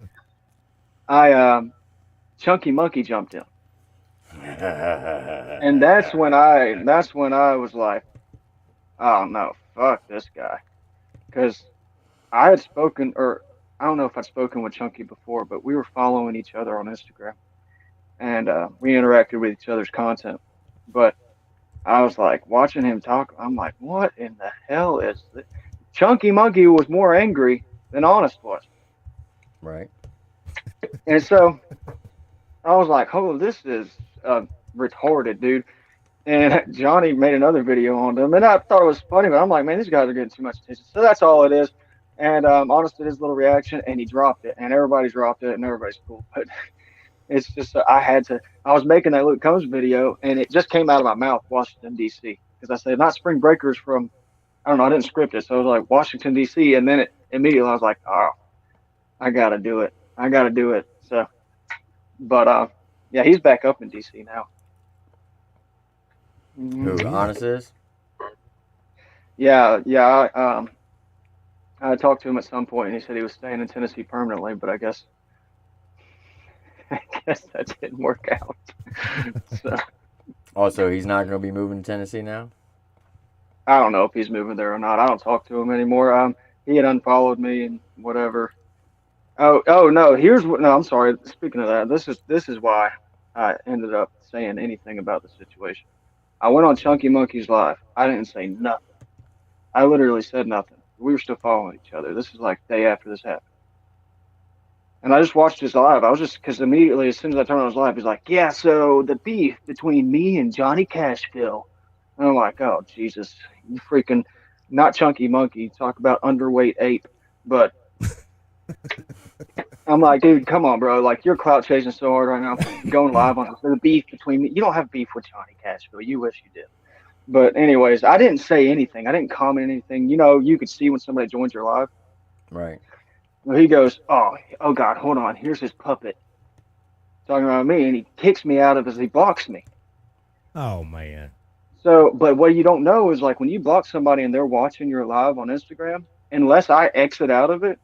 Chunky Monkey jumped in. And that's when I was like, oh no, fuck this guy. Because I had spoken, or I don't know if I'd spoken with Chunky before, but we were following each other on Instagram, and we interacted with each other's content. But I was like watching him talk. I'm like, what in the hell is this? Chunky Monkey was more angry than Honest was, Right. and so I was like, oh, this is retarded, dude. And Johnny made another video on them, and I thought it was funny, but I'm like, man, these guys are getting too much attention. So that's all it is. And Honest did his little reaction, and he dropped it, and everybody's dropped it, and everybody's cool. But it's just I was making that Luke Combs video, and it just came out of my mouth, Washington D.C. Because I said not Spring Breakers from, I don't know, I didn't script it, so I was like Washington D.C. And then immediately I was like, oh, I gotta do it, So, but yeah, he's back up in D.C. now. Who Mhm. Honest is? Yeah, yeah. I talked to him at some point, and he said he was staying in Tennessee permanently, but I guess I guess that didn't work out. So Also, he's not going to be moving to Tennessee now. I don't know if he's moving there or not. I don't talk to him anymore. He had unfollowed me and whatever. Oh no. Here's what. No, I'm sorry. Speaking of that, this is why I ended up saying anything about the situation. I went on Chunky Monkey's live. I didn't say nothing. I literally said nothing. We were still following each other. This is like day after this happened. And I just watched his live. I was just because immediately as soon as I turned on his live, he's like, "Yeah, so the beef between me and Johnny Cashville." And I'm like, "Oh Jesus, you freaking not chunky monkey. Talk about underweight ape." But I'm like, dude, come on, bro. Like you're clout chasing so hard right now. Going live on the beef between me. You don't have beef with Johnny Cashville. You wish you did. But anyways, I didn't say anything. I didn't comment anything. You know, you could see when somebody joins your live. Right. Well, he goes, oh God, hold on. Here's his puppet talking about me, and he kicks me out of as he blocks me. Oh man. So, but what you don't know is like when you block somebody and they're watching your live on Instagram, unless I exit out of it,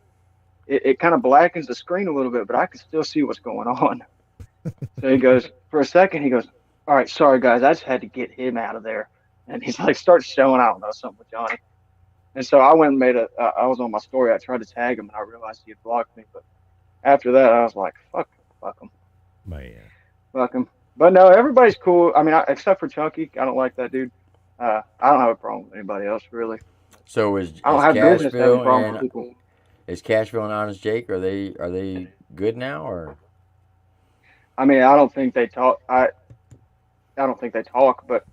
it kind of blackens the screen a little bit, but I can still see what's going on. So he goes, for a second, he goes, all right, sorry guys, I just had to get him out of there. And he's like, starts showing, I don't know, something with Johnny. And so I went and I was on my story. I tried to tag him and I realized he had blocked me. But after that, I was like, fuck him. Man. Fuck him. But no, everybody's cool. I mean, except for Chunky. I don't like that dude. I don't have a problem with anybody else, really. So is I don't have business having a problem Cashville with people. is Cashville and Honest Jake? Are they good now or? I mean, I don't think they talk. I don't think they talk, but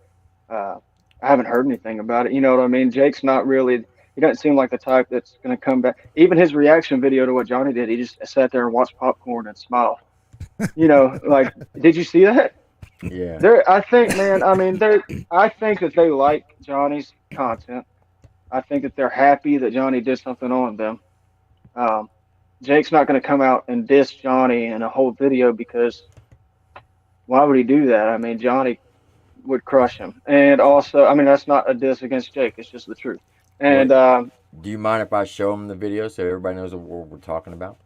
I haven't heard anything about it. You know what I mean? Jake's not really. He doesn't seem like the type that's going to come back. Even his reaction video to what Johnny did, he just sat there and watched popcorn and smiled. You know, like, did you see that? Yeah. I think, man. I mean, I think that they like Johnny's content. I think that they're happy that Johnny did something on them. Jake's not going to come out and diss Johnny in a whole video because why would he do that? I mean, Johnny would crush him. And also, I mean, that's not a diss against Jake. It's just the truth. And do you mind if I show them the video so everybody knows what we're talking about?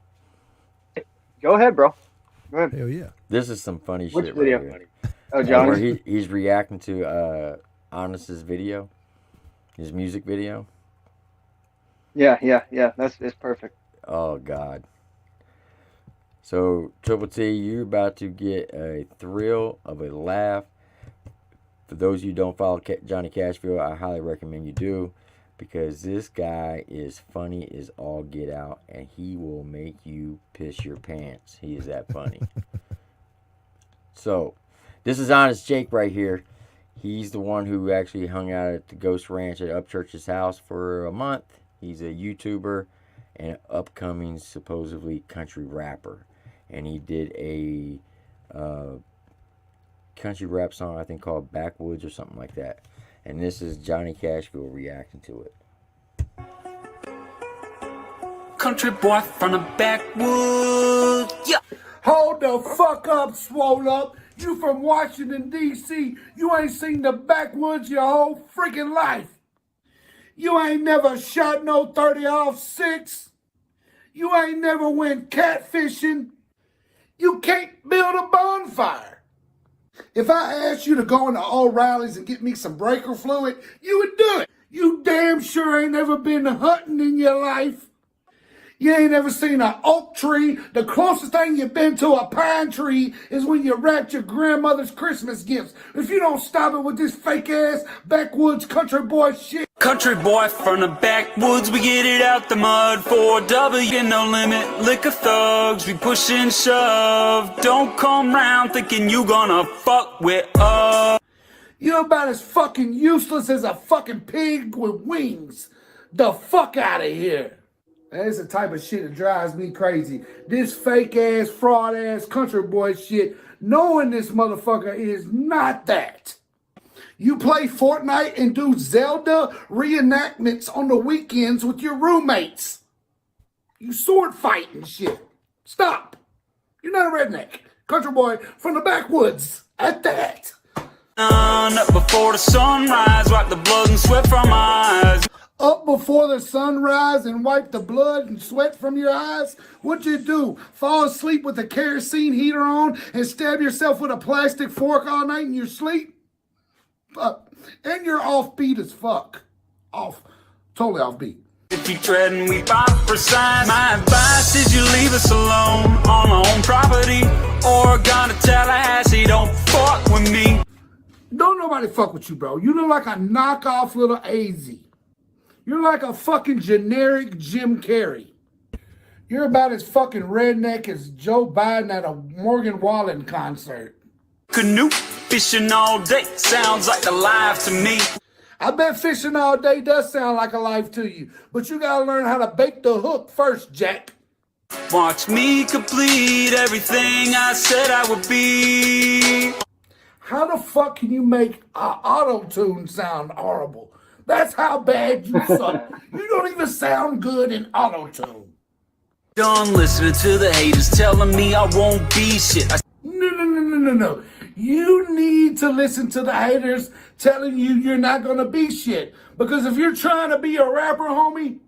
Go ahead, bro. Go ahead. Hell yeah. This is some funny Which shit video? right here. Oh, Johnny. Where he's reacting to Honest's video, his music video. Yeah. It's perfect. Oh God. So Triple T, you're about to get a thrill of a laugh. For those of you who don't follow Johnny Cashville, I highly recommend you do, because this guy is funny as all get out, and he will make you piss your pants. He is that funny. So, this is Honest Jake right here. He's the one who actually hung out at the Ghost Ranch at Upchurch's house for a month. He's a YouTuber and an upcoming, supposedly, country rapper. And he did a country rap song, I think, called Backwoods or something like that. And this is Johnny Cashville reacting to it. Country boy from the backwoods. Yeah. Hold the fuck up, swole up. You from Washington, D.C. You ain't seen the backwoods your whole freaking life. You ain't never shot no 30-06. You ain't never went catfishing. You can't build a bonfire. If I asked you to go into O'Reilly's and get me some breaker fluid, you would do it. You damn sure ain't never been hunting in your life. You ain't ever seen an oak tree. The closest thing you've been to a pine tree is when you wrapped your grandmother's Christmas gifts. If you don't stop it with this fake-ass backwoods country boy shit. Country boy from the backwoods, we get it out the mud. 4W, no limit, liquor thugs, we push and shove. Don't come round thinking you gonna fuck with us. You're about as fucking useless as a fucking pig with wings. The fuck out of here. That's the type of shit that drives me crazy. This fake-ass, fraud-ass country boy shit, knowing this motherfucker is not that. You play Fortnite and do Zelda reenactments on the weekends with your roommates. You sword fight and shit. Stop. You're not a redneck. Country boy from the backwoods. At that. Up before the sunrise, wipe the blood and sweat from my eyes. Up before the sunrise and wipe the blood and sweat from your eyes? What'd you do? Fall asleep with the kerosene heater on and stab yourself with a plastic fork all night in your sleep? And you're offbeat as fuck. Totally offbeat. If you tread and we fight precise, my advice is you leave us alone on our own property. Oregon to Tallahassee, don't fuck with me. Don't nobody fuck with you, bro. You look like a knockoff little AZ. You're like a fucking generic Jim Carrey. You're about as fucking redneck as Joe Biden at a Morgan Wallen concert. Canoe fishing all day sounds like a life to me. I bet fishing all day does sound like a life to you, but you gotta learn how to bait the hook first, Jack. Watch me complete everything I said I would be. How the fuck can you make an auto-tune sound horrible? That's how bad you suck. You don't even sound good in auto-tune. Done listening to the haters telling me I won't be shit. No. You need to listen to the haters telling you you're not gonna be shit. Because if you're trying to be a rapper, homie,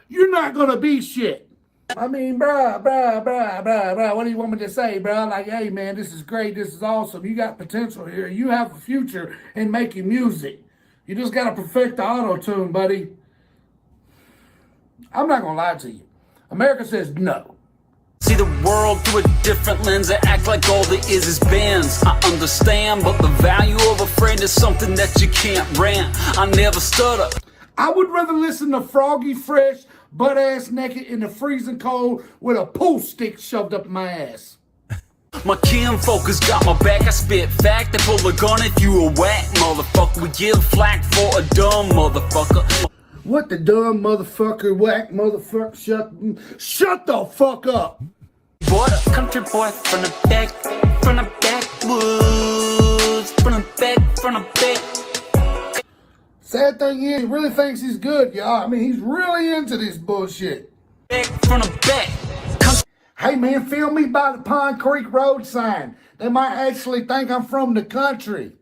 you're not gonna be shit. I mean, bruh, what do you want me to say, bruh? Like, hey, man, this is great. This is awesome. You got potential here. You have a future in making music. You just got to perfect the auto-tune, buddy. I'm not going to lie to you. America says no. See the world through a different lens. I act like all there is bands. I understand, but the value of a friend is something that you can't rant. I never stutter. I would rather listen to Froggy Fresh, butt-ass naked in the freezing cold with a pool stick shoved up my ass. My kinfolk has got my back. I spit fact. They pull a gun if you a whack motherfucker. We give flack for a dumb motherfucker. What the dumb motherfucker, whack motherfucker, shut the fuck up. Boy, a country boy from the backwoods, from the back. Sad thing is, he really thinks he's good, y'all. I mean, he's really into this bullshit. Back from the back. Hey, man, film me by the Pond Creek Road sign. They might actually think I'm from the country.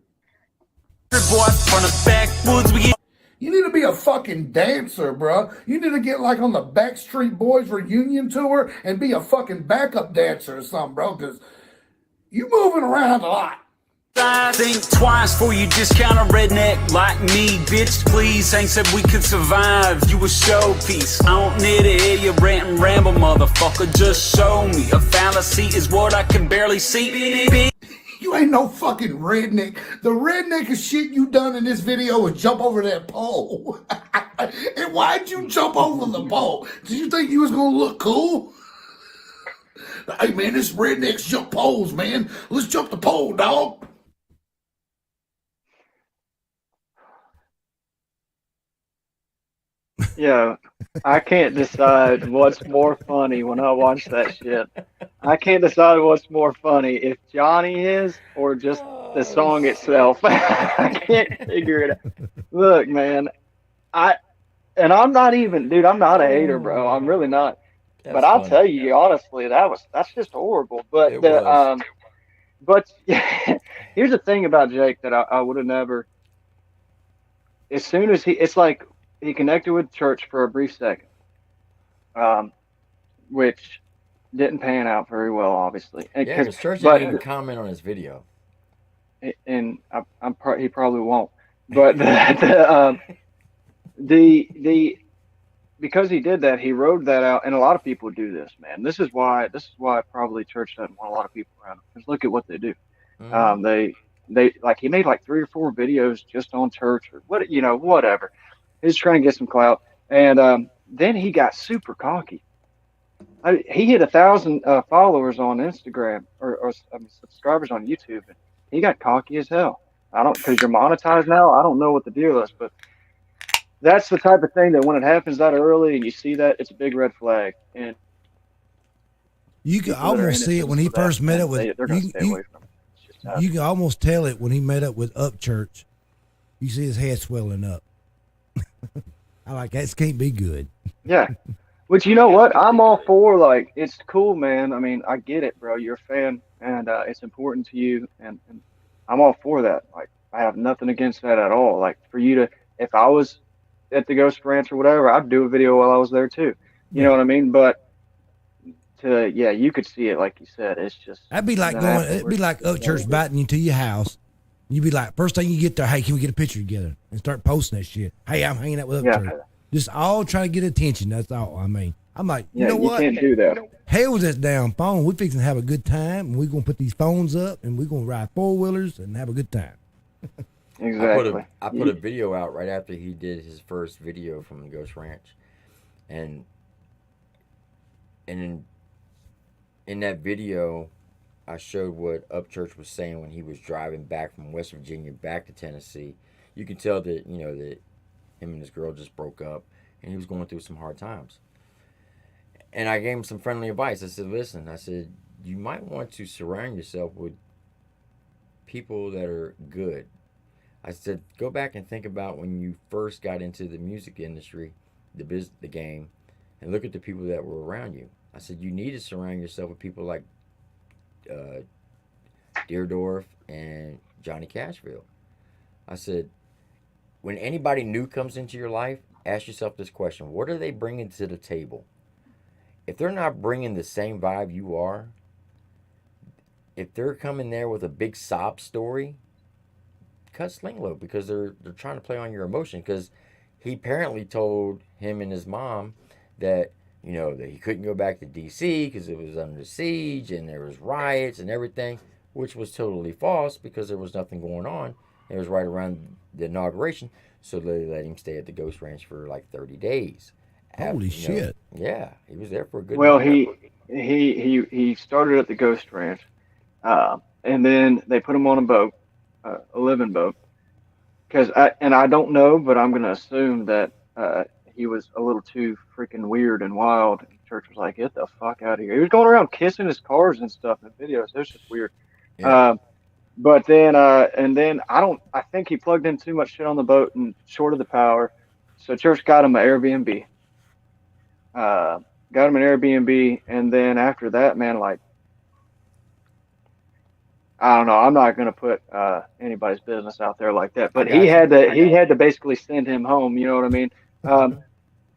Boy from the backwoods, we get. You need to be a fucking dancer, bro. You need to get like on the Backstreet Boys reunion tour and be a fucking backup dancer or something, bro, because you moving around a lot. Think twice before you discount a redneck like me, bitch. Please, ain't said we could survive. You a showpiece. I don't need to hear you rant and ramble, motherfucker. Just show me. A fallacy is what I can barely see. You ain't no fucking redneck. The redneckest shit you done in this video is jump over that pole. And why'd you jump over the pole? Did you think you was gonna look cool? Hey man, this rednecks jump poles, man. Let's jump the pole, dog. Yeah, I can't decide what's more funny when I watch that shit. I can't decide what's more funny, if Johnny is or just the song itself. I can't figure it out. Look, man, I'm not even, dude, I'm not a hater, bro. I'm really not. That's But I'll funny. tell you honestly, that's just horrible. But It was. but here's the thing about Jake that I would have never. As soon as it's like he connected with church for a brief second, which didn't pan out very well, obviously. Yeah, because Church but didn't even comment on his video. and he probably won't. But the because he did that, he rode that out, and a lot of people do this, man. This is why probably church doesn't want a lot of people around. Because look at what they do. Mhm. They like he made like 3 or 4 videos just on church or whatever. He's trying to get some clout, and then he got super cocky. He hit 1,000 followers on Instagram or subscribers on YouTube, and he got cocky as hell. I don't because you're monetized now. I don't know what the deal is, but that's the type of thing that when it happens that early and you see that, it's a big red flag. And You can people that are in almost see it when he for that, first met man, up with. they're going to stay away from it. It's just tough. You can almost tell it when he met up with Upchurch. You see his head swelling up. I like that. Can't be good. Yeah. Which, you know what? I'm all for, like, it's cool, man. I mean, I get it, bro. You're a fan, and it's important to you, and I'm all for that. Like, I have nothing against that at all. Like, for you to, if I was at the Ghost Ranch or whatever, I'd do a video while I was there, too. You know what I mean? But, you could see it, like you said. It's just. That'd be like going. It'd be like Upchurch inviting you to your house. You'd be like, first thing you get there, hey, can we get a picture together and start posting that shit? Hey, I'm hanging out with Upchurch. Yeah. Just all trying to get attention. That's all. I mean, I'm like, you Yeah, know you what? can't do that. Hell with this damn phone. We're fixing to have a good time, and we're gonna put these phones up, and we're gonna ride 4-wheelers and have a good time. Exactly. I put a video out right after he did his first video from the Ghost Ranch, and And in that video, I showed what Upchurch was saying when he was driving back from West Virginia back to Tennessee. You can tell that, that him and his girl just broke up and he was going through some hard times. And I gave him some friendly advice. I said, listen, I said, you might want to surround yourself with people that are good. I said, go back and think about when you first got into the music industry, the game, and look at the people that were around you. I said, you need to surround yourself with people like Deerdorf and Johnny Cashville. I said, when anybody new comes into your life, ask yourself this question: what are they bringing to the table? If they're not bringing the same vibe you are, if they're coming there with a big sob story, cut sling low, because they're trying to play on your emotion. Because he apparently told him and his mom that that he couldn't go back to D.C. because it was under siege and there was riots and everything, which was totally false because there was nothing going on. It was right around the inauguration, so they let him stay at the Ghost Ranch for like 30 days. Holy shit! Yeah, he was there for a good. Well, month. he started at the Ghost Ranch, and then they put him on a boat, a living boat, because I don't know, but I'm gonna assume that he was a little too freaking weird and wild. And the church was like, "Get the fuck out of here!" He was going around kissing his cars and stuff in videos. It was just weird. Yeah. But then, and then I think he plugged in too much shit on the boat and shorted the power. So church got him an Airbnb. Got him an Airbnb, and then after that, man, like, I don't know. I'm not gonna put anybody's business out there like that. But he had to basically send him home. You know what I mean?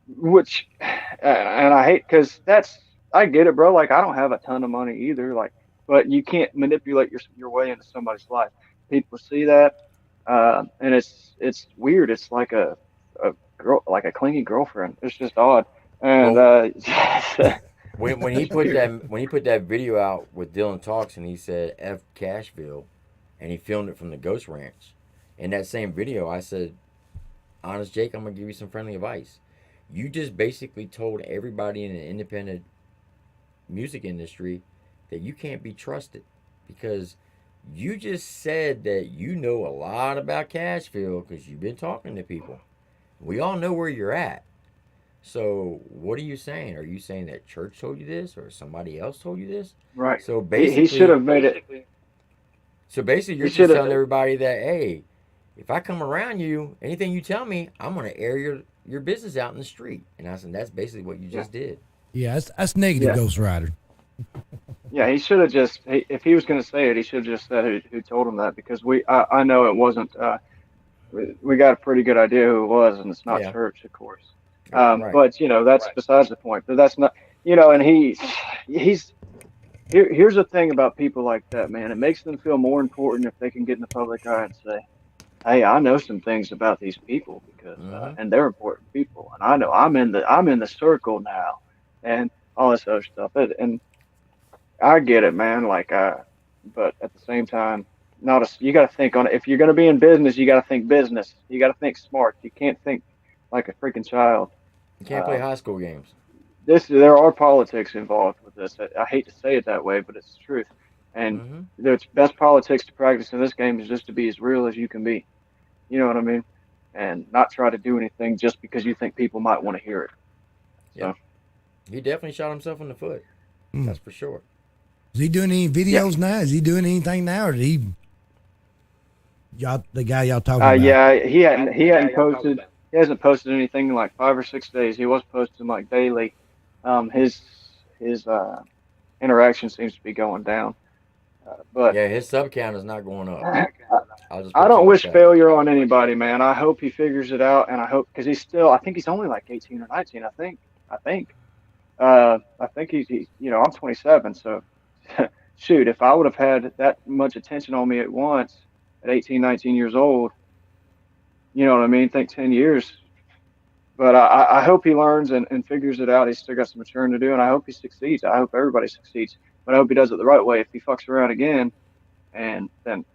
Which, and I hate, because I get it, bro. Like, I don't have a ton of money either. Like, but you can't manipulate your way into somebody's life. People see that, and it's weird. It's like a girl, like a clingy girlfriend. It's just odd. And when he put that video out with Dylan Talks and he said F Cashville, and he filmed it from the Ghost Ranch. In that same video, I said, "Honest Jake, I'm gonna give you some friendly advice. You just basically told everybody in the independent music industry that you can't be trusted, because you just said that you know a lot about Cashville because you've been talking to people. We all know where you're at. So what are you saying? Are you saying that church told you this, or somebody else told you this?" right. So basically, He should have made it. So basically, you're He just should have. telling everybody that, hey, if I come around you, anything you tell me, I'm gonna air your business out in the street. And I said, that's basically what you just did. Yeah, that's negative, Yeah. Ghost Rider. Yeah, he should have just. If he was going to say it, he should have just said who told him that, because I know it wasn't. We got a pretty good idea who it was, and it's not Yeah. church, of course. Right. But that's besides the point. But that's not. And he's here's the thing about people like that, man. It makes them feel more important if they can get in the public eye and say, "Hey, I know some things about these people because, and they're important people, and I know I'm in the circle now, and all this other stuff." And I get it, man. Like, but at the same time, you got to think on it. If you're going to be in business, you got to think business. You got to think smart. You can't think like a freaking child. You can't play high school games. There are politics involved with this. I hate to say it that way, but it's the truth. And the best politics to practice in this game is just to be as real as you can be. You know what I mean? And not try to do anything just because you think people might want to hear it. So. Yeah. He definitely shot himself in the foot. That's for sure. Is he doing any videos now? Is he doing anything now, or did he? The guy y'all talking about? Yeah, he hadn't posted. He hasn't posted anything in like 5 or 6 days. He was posting like daily. His interaction seems to be going down. But yeah, his sub count is not going up. I don't wish failure on anybody, man. I hope he figures it out, and I hope, because I think he's only like 18 or 19. I think he's I'm 27, so shoot, if I would have had that much attention on me at once at 18, 19 years old, you know what I mean? Think 10 years. But I hope he learns and figures it out. He's still got some maturing to do, and I hope he succeeds. I hope everybody succeeds. But I hope he does it the right way. If he fucks around again, and then,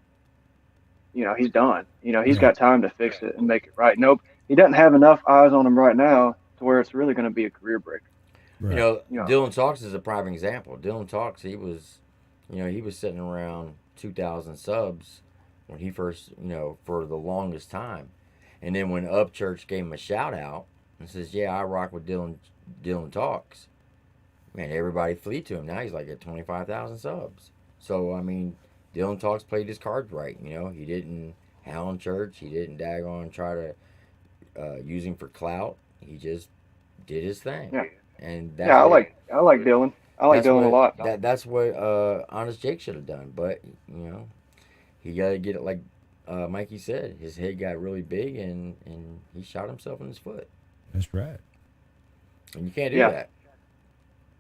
he's done. He's got time to fix it and make it right. Nope, he doesn't have enough eyes on him right now to where it's really going to be a career break. You know, You know, Dylan Talks is a prime example. Dylan Talks, he was sitting around 2,000 subs when he first, for the longest time. And then when Upchurch gave him a shout out and says, "Yeah, I rock with Dylan Talks," man, everybody flew to him. Now he's like at 25,000 subs. So, I mean, Dylan Talks played his cards right. He didn't hound church. He didn't daggone try to use him for clout. He just did his thing. yeah, And yeah. I like Dylan. I like Dylan a lot. That's what Honest Jake should have done. But, he got to get it like Mikey said. His head got really big and he shot himself in his foot. That's right. And you can't do that.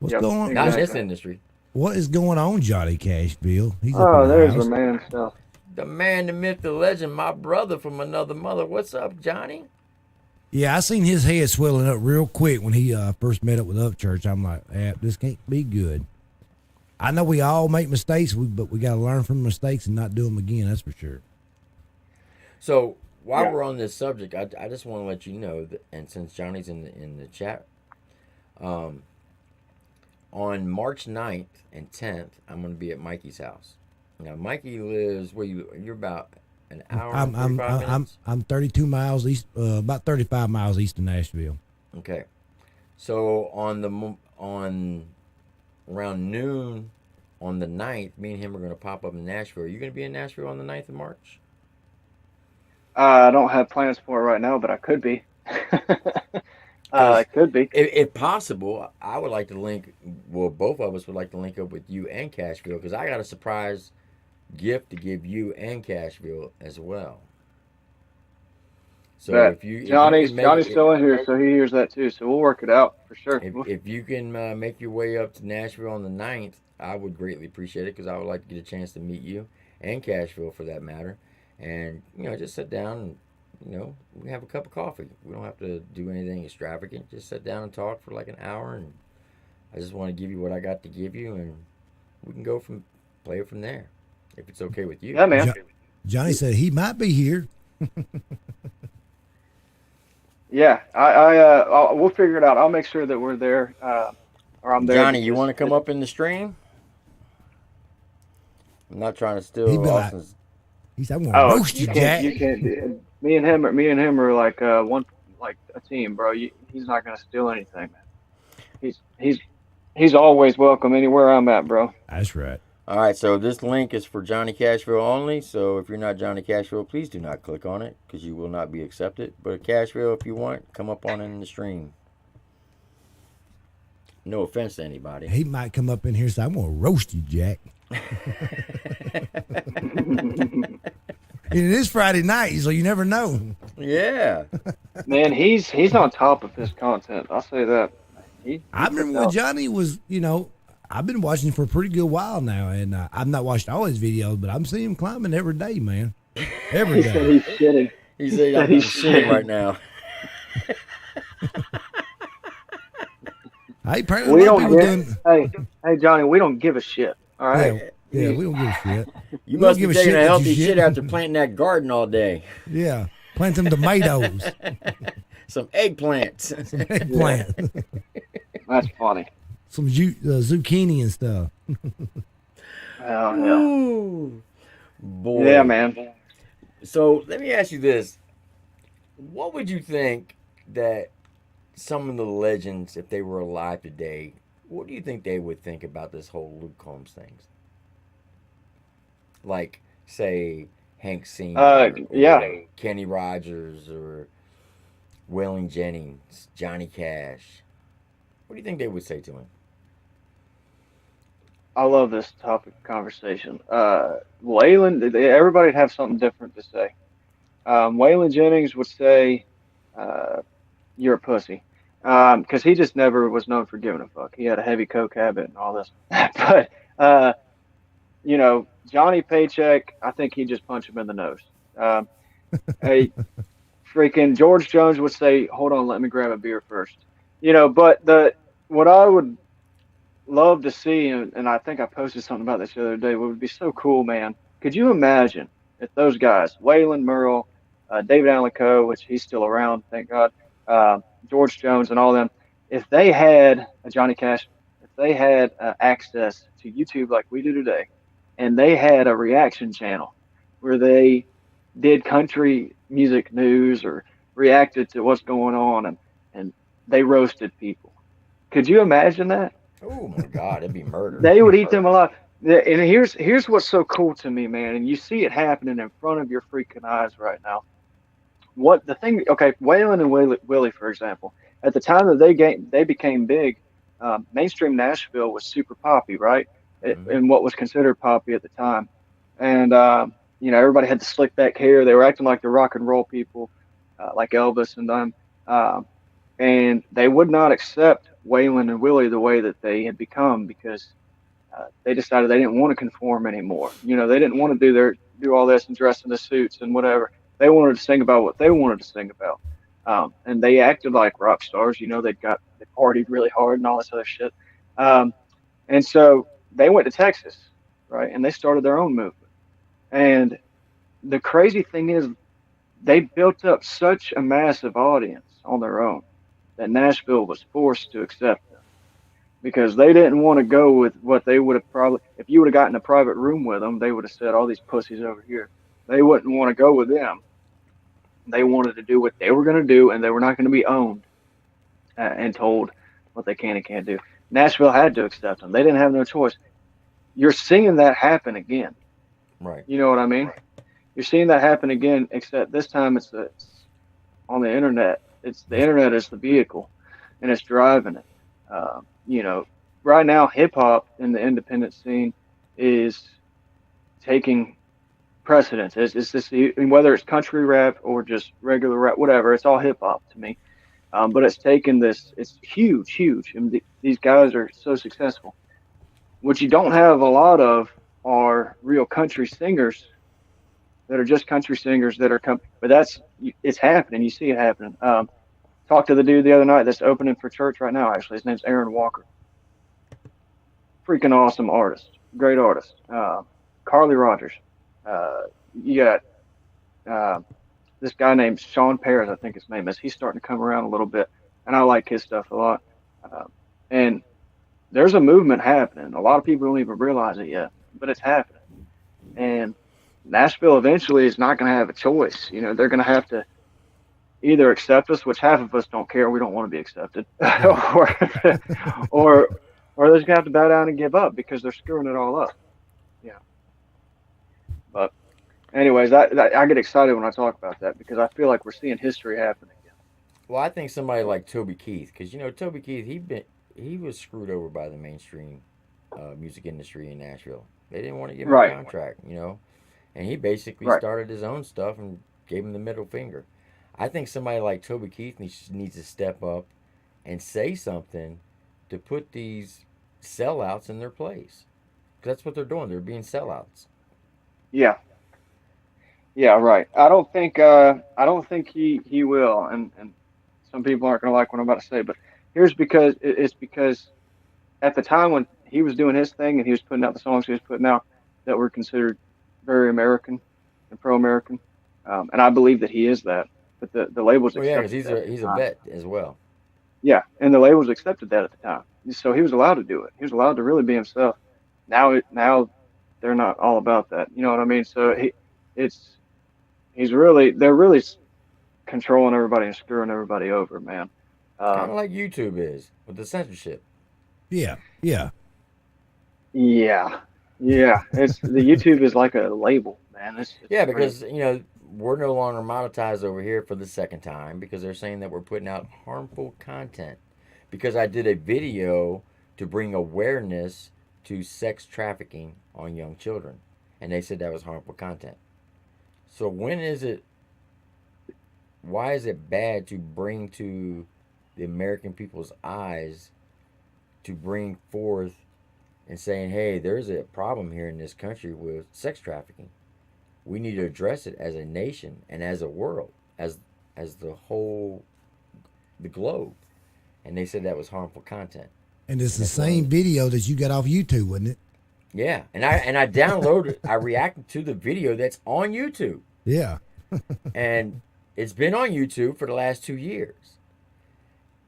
What's Yep, going on? Not in this industry. What is going on, Johnny Cashville? He's up Oh, in the there's house. the man stuff. The man, the myth, the legend, my brother from another mother. What's up, Johnny? Yeah, I seen his head swelling up real quick when he first met up with Upchurch. I'm like, this can't be good. I know we all make mistakes, but we got to learn from mistakes and not do them again. That's for sure. So while we're on this subject, I just want to let you know that, and since Johnny's in the chat, on March 9th and 10th, I'm going to be at Mikey's house. Now, Mikey lives where you're about an hour and 35 minutes? I'm 32 miles east, about 35 miles east of Nashville. Okay. So on around noon on the 9th, me and him are going to pop up in Nashville. Are you going to be in Nashville on the 9th of March? I don't have plans for it right now, but I could be. It could be. If possible, I would like to link. Well, both of us would like to link up with you and Cashville because I got a surprise gift to give you and Cashville as well. So But Johnny's Johnny's still in here, so he hears that too. So we'll work it out for sure. If you can make your way up to Nashville on the 9th, I would greatly appreciate it because I would like to get a chance to meet you and Cashville for that matter, and just sit down and we can have a cup of coffee. We don't have to do anything extravagant. Just sit down and talk for like an hour, and I just want to give you what I got to give you, and we can play it from there. If it's okay with you. Yeah, man. Johnny said he might be here. Yeah, we'll figure it out. I'll make sure that we're there, or I'm there. Johnny, you want to come up in the stream? I'm not trying to steal He'd be like, Austin's. he said, "I'm gonna roast you, you Jack." can't. Me and him are like a team, bro. He's not gonna steal anything, man. He's always welcome anywhere I'm at, bro. That's right. All right, so this link is for Johnny Cashville only. So if you're not Johnny Cashville, please do not click on it because you will not be accepted. But Cashville, if you want, come up on in the stream. No offense to anybody. He might come up in here and say, "I'm gonna roast you, Jack." It is Friday night, so you never know. Yeah. Man, he's on top of his content. I'll say that. I remember when Johnny was, I've been watching for a pretty good while now, and I've not watched all his videos, but I'm seeing him climbing every day, man. Every day. He's shitting. He said I'm shitting right now. Hey, apparently Hey, Johnny, we don't give a shit. All right. Yeah, we don't give a shit. You We don't must be give a taking shit a that healthy you shit shitting. after planting that garden all day. Yeah, plant some tomatoes, Some eggplants. eggplant, That's funny. some zucchini and stuff. Oh, yeah. Ooh. Boy. Yeah, man. So let me ask you this. What would you think that some of the legends, if they were alive today, what do you think they would think about this whole Luke Combs thing? Like, say, Hank Seymour, yeah. or Kenny Rogers, or Waylon Jennings, Johnny Cash. What do you think they would say to him? I love this topic of conversation. Waylon, everybody'd have something different to say. Waylon Jennings would say, "You're a pussy," because he just never was known for giving a fuck. He had a heavy coke habit and all this. But Johnny Paycheck, I think he'd just punch him in the nose. Hey, freaking George Jones would say, "Hold on, let me grab a beer first." But what I would love to see, and I think I posted something about this the other day, what would be so cool, man. Could you imagine if those guys, Waylon, Merle, David Allen Coe, which he's still around, thank God, George Jones and all them, if they had a Johnny Cash, if they had access to YouTube like we do today, and they had a reaction channel where they did country music news or reacted to what's going on, and they roasted people. Could you imagine that? Oh my God, it'd be murder. They would eat them alive. And here's what's so cool to me, man. And you see it happening in front of your freaking eyes right now. What the thing? Okay, Waylon and Willie, for example, at the time that they became big, mainstream Nashville was super poppy, right? Mm-hmm. In what was considered poppy at the time, and everybody had the slick back hair. They were acting like the rock and roll people, like Elvis and them. Um, and they would not accept Waylon and Willie the way that they had become because they decided they didn't want to conform anymore. They didn't want to do all this and dress in the suits and whatever. They wanted to sing about what they wanted to sing about, and they acted like rock stars. They partied really hard and all this other shit, um, and so they went to Texas, right, and they started their own movement. And the crazy thing is, they built up such a massive audience on their own that Nashville was forced to accept them because they didn't want to go with what they would have probably, if you would have gotten a private room with them, they would have said, all these pussies over here. They wouldn't want to go with them. They wanted to do what they were going to do, and they were not going to be owned and told what they can and can't do. Nashville had to accept them. They didn't have no choice. You're seeing that happen again. Right. You know what I mean? You're seeing that happen again, except this time it's on the internet. It's the internet is the vehicle, and it's driving it. Uh, you know, right now, hip hop in the independent scene is taking precedence. It's just whether it's country rap or just regular rap, whatever. It's all hip hop to me. But it's taken this. It's huge, huge. And these guys are so successful. What you don't have a lot of are real country singers that are just country singers that are but it's happening. You see it happening. Talked to the dude the other night that's opening for church right now. Actually, his name's Aaron Walker. Freaking awesome artist, great artist. Carly Rogers. You got this guy named Sean Paris, I think his name is. He's starting to come around a little bit, and I like his stuff a lot. And there's a movement happening. A lot of people don't even realize it yet, but it's happening. And Nashville eventually is not going to have a choice. They're going to have to either accept us, which half of us don't care. We don't want to be accepted, or or they're just going to have to bow down and give up because they're screwing it all up. Yeah. But anyways, I get excited when I talk about that because I feel like we're seeing history happen again. Well, I think somebody like Toby Keith, because Toby Keith, he was screwed over by the mainstream music industry in Nashville. They didn't want to give him a Right. contract, and he basically Right. started his own stuff and gave him the middle finger. I think somebody like Toby Keith needs to step up and say something to put these sellouts in their place. 'Cause that's what they're doing. They're being sellouts. Yeah. Yeah. Right. I don't think he will, and some people aren't going to like what I'm about to say, but it's because at the time when he was doing his thing and he was putting out the songs he was putting out that were considered very American and pro-American, and I believe that he is that. But the labels Well, yeah, because accepted that at the he's a time. vet as well. Yeah, and the labels accepted that at the time, so he was allowed to do it. He was allowed to really be himself. Now they're not all about that. You know what I mean? So it's they're really controlling everybody and screwing everybody over, man. Kind Um, of like YouTube is with the censorship. Yeah, yeah. yeah, yeah. It's the YouTube is like a label, man. It's Yeah, crazy. because we're no longer monetized over here for the second time because they're saying that we're putting out harmful content. Because I did a video to bring awareness to sex trafficking on young children, and they said that was harmful content. So when is it? Why is it bad to bring to the American people's eyes to bring forth and saying, "Hey, there's a problem here in this country with sex trafficking. We need to address it as a nation and as a world, as the globe." And they said that was harmful content. And it's And the that's one of same the, video that you got off YouTube, wasn't it? yeah. And I downloaded, I reacted to the video that's on YouTube, Yeah. and it's been on YouTube for the last 2 years.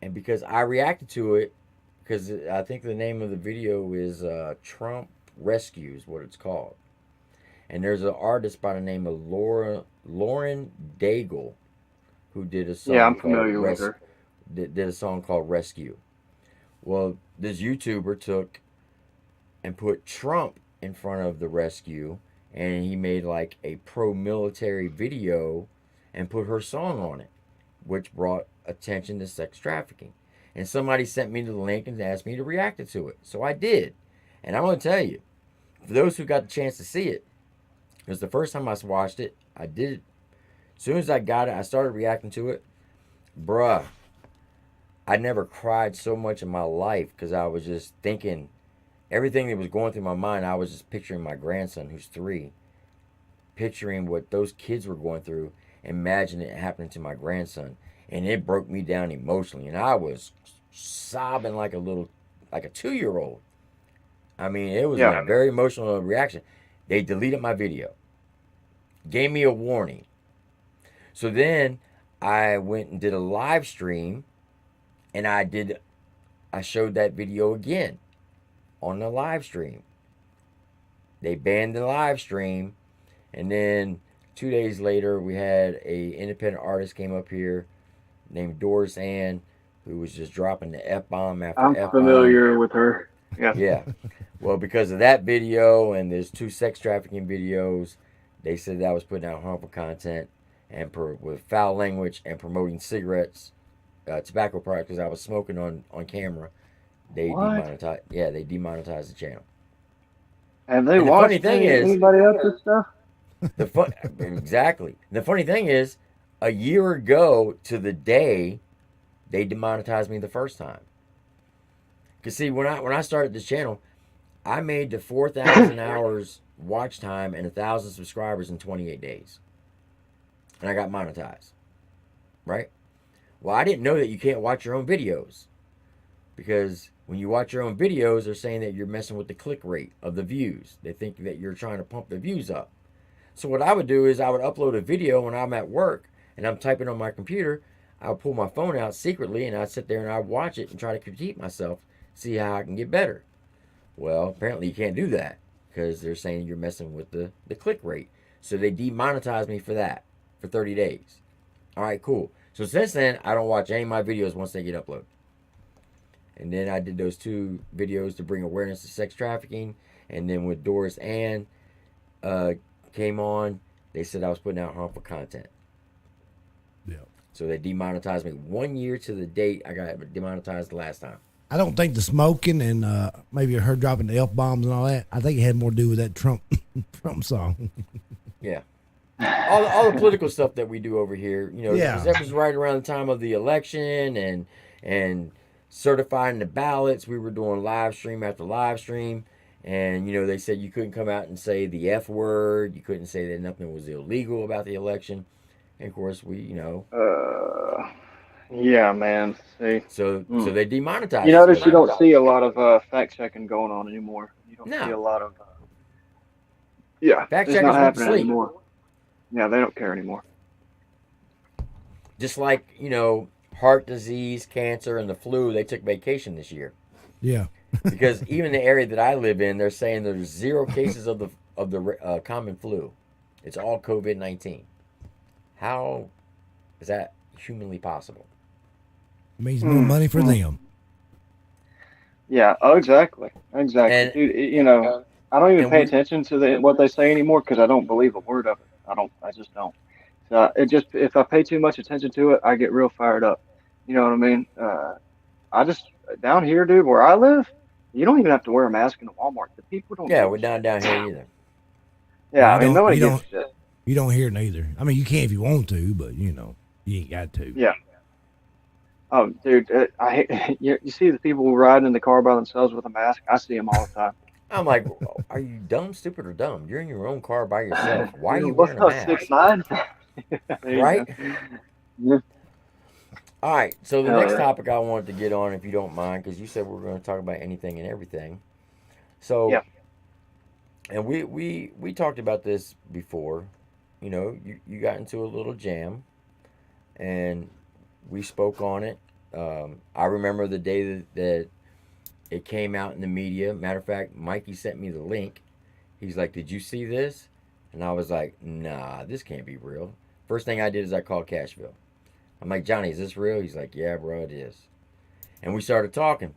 And because I reacted to it, because I think the name of the video is Trump Rescues, what it's called. And there's an artist by the name of Lauren Daigle who did a Yeah, song I'm called familiar with her. did a song called Rescue. Well, this YouTuber took and put Trump in front of the rescue, and he made like a pro-military video and put her song on it, which brought attention to sex trafficking. And somebody sent me the link and asked me to react to it, so I did. And I'm going to tell you, for those who got the chance to see it, it was the first time I watched it. I did it. As soon as I got it, I started reacting to it. Bruh, I never cried so much in my life because I was just thinking everything that was going through my mind. I was just picturing my grandson, who's 3, picturing what those kids were going through, imagining it happening to my grandson. And it broke me down emotionally. And I was sobbing like like a 2-year-old. I mean, it was Yeah. a very emotional reaction. They deleted my video, gave me a warning. So then I went and did a live stream, and I showed that video again on the live stream. They banned the live stream, and then 2 days later we had a independent artist came up here named Doris Ann, who was just dropping the F-bomb after I'm F-bomb. familiar with her. Yeah. Yeah. Well, because of that video and there's 2 sex trafficking videos, they said that I was putting out harmful content and with foul language and promoting cigarettes, tobacco products, because I was smoking on camera. They What? demonetized. Yeah, they demonetized the channel. Have they And the funny watched thing is, anybody else's stuff? Exactly. The funny thing is, a year ago to the day, they demonetized me the first time. Cause see, when I started this channel, I made the 4,000 hours watch time and 1,000 subscribers in 28 days, and I got monetized. Right? Well, I didn't know that you can't watch your own videos, because when you watch your own videos, they're saying that you're messing with the click rate of the views. They think that you're trying to pump the views up. So what I would do is I would upload a video when I'm at work and I'm typing on my computer. I would pull my phone out secretly and I'd sit there and I'd watch it and try to critique myself, see how I can get better. Well, apparently you can't do that because they're saying you're messing with the click rate. So they demonetized me for that for 30 days. All right, cool. So since then, I don't watch any of my videos once they get uploaded. And then I did those 2 videos to bring awareness to sex trafficking. And then with Doris Ann came on, they said I was putting out harmful content. Yeah. So they demonetized me 1 year to the date. I got demonetized the last time. I don't think the smoking and maybe her dropping the F-bombs and all that, I think it had more to do with that Trump song. Yeah. All the political stuff that we do over here, you know, Yeah. because that was right around the time of the election and certifying the ballots. We were doing live stream after live stream. And, you know, they said you couldn't come out and say the F word. You couldn't say that nothing was illegal about the election. And, of course, we, you know. Yeah, man. See. So they demonetized You us notice for you that. don't see a lot of fact checking going on anymore. You don't No. see a lot of. Yeah, Fact it's checkers not went to happening sleep. anymore. Yeah, they don't care anymore. Just like, you know, heart disease, cancer, and the flu, they took vacation this year. Yeah. Because even the area that I live in, they're saying there's 0 cases of the common flu. It's all COVID-19. How is that humanly possible? Means more money for them. Yeah. Oh, exactly. Exactly. And- Dude, you know, I don't even and pay we- attention to what they say anymore because I don't believe a word of it. I just don't. So if I pay too much attention to it, I get real fired up. You know what I mean? I just down here, dude, where I live, you don't even have to wear a mask in the Walmart. The people don't. Yeah, give we're a down shit. here either. Yeah, You I mean don't- nobody you gives a shit. You don't hear neither. I mean, you can if you want to, but, you know, you ain't got to. Yeah. Oh, dude, I hate you see the people riding in the car by themselves with a mask. I see them all the time. I'm like, are you dumb, stupid, or dumb? You're in your own car by yourself. Why are you What's wearing a up, mask? 6'9"? There you Right? go. Yeah. All right, so the Hell next yeah. topic I wanted to get on, if you don't mind, because you said we were going to talk about anything and everything. So, Yeah. and we talked about this before. You know, you got into a little jam, and we spoke on it, I remember the day that it came out in the media. Matter of fact, Mikey sent me the link. He's like, "Did you see this?" And I was like, "Nah, this can't be real." First thing I did is I called Cashville. I'm like, "Johnny, is this real?" He's like, "Yeah, bro, it is." And we started talking.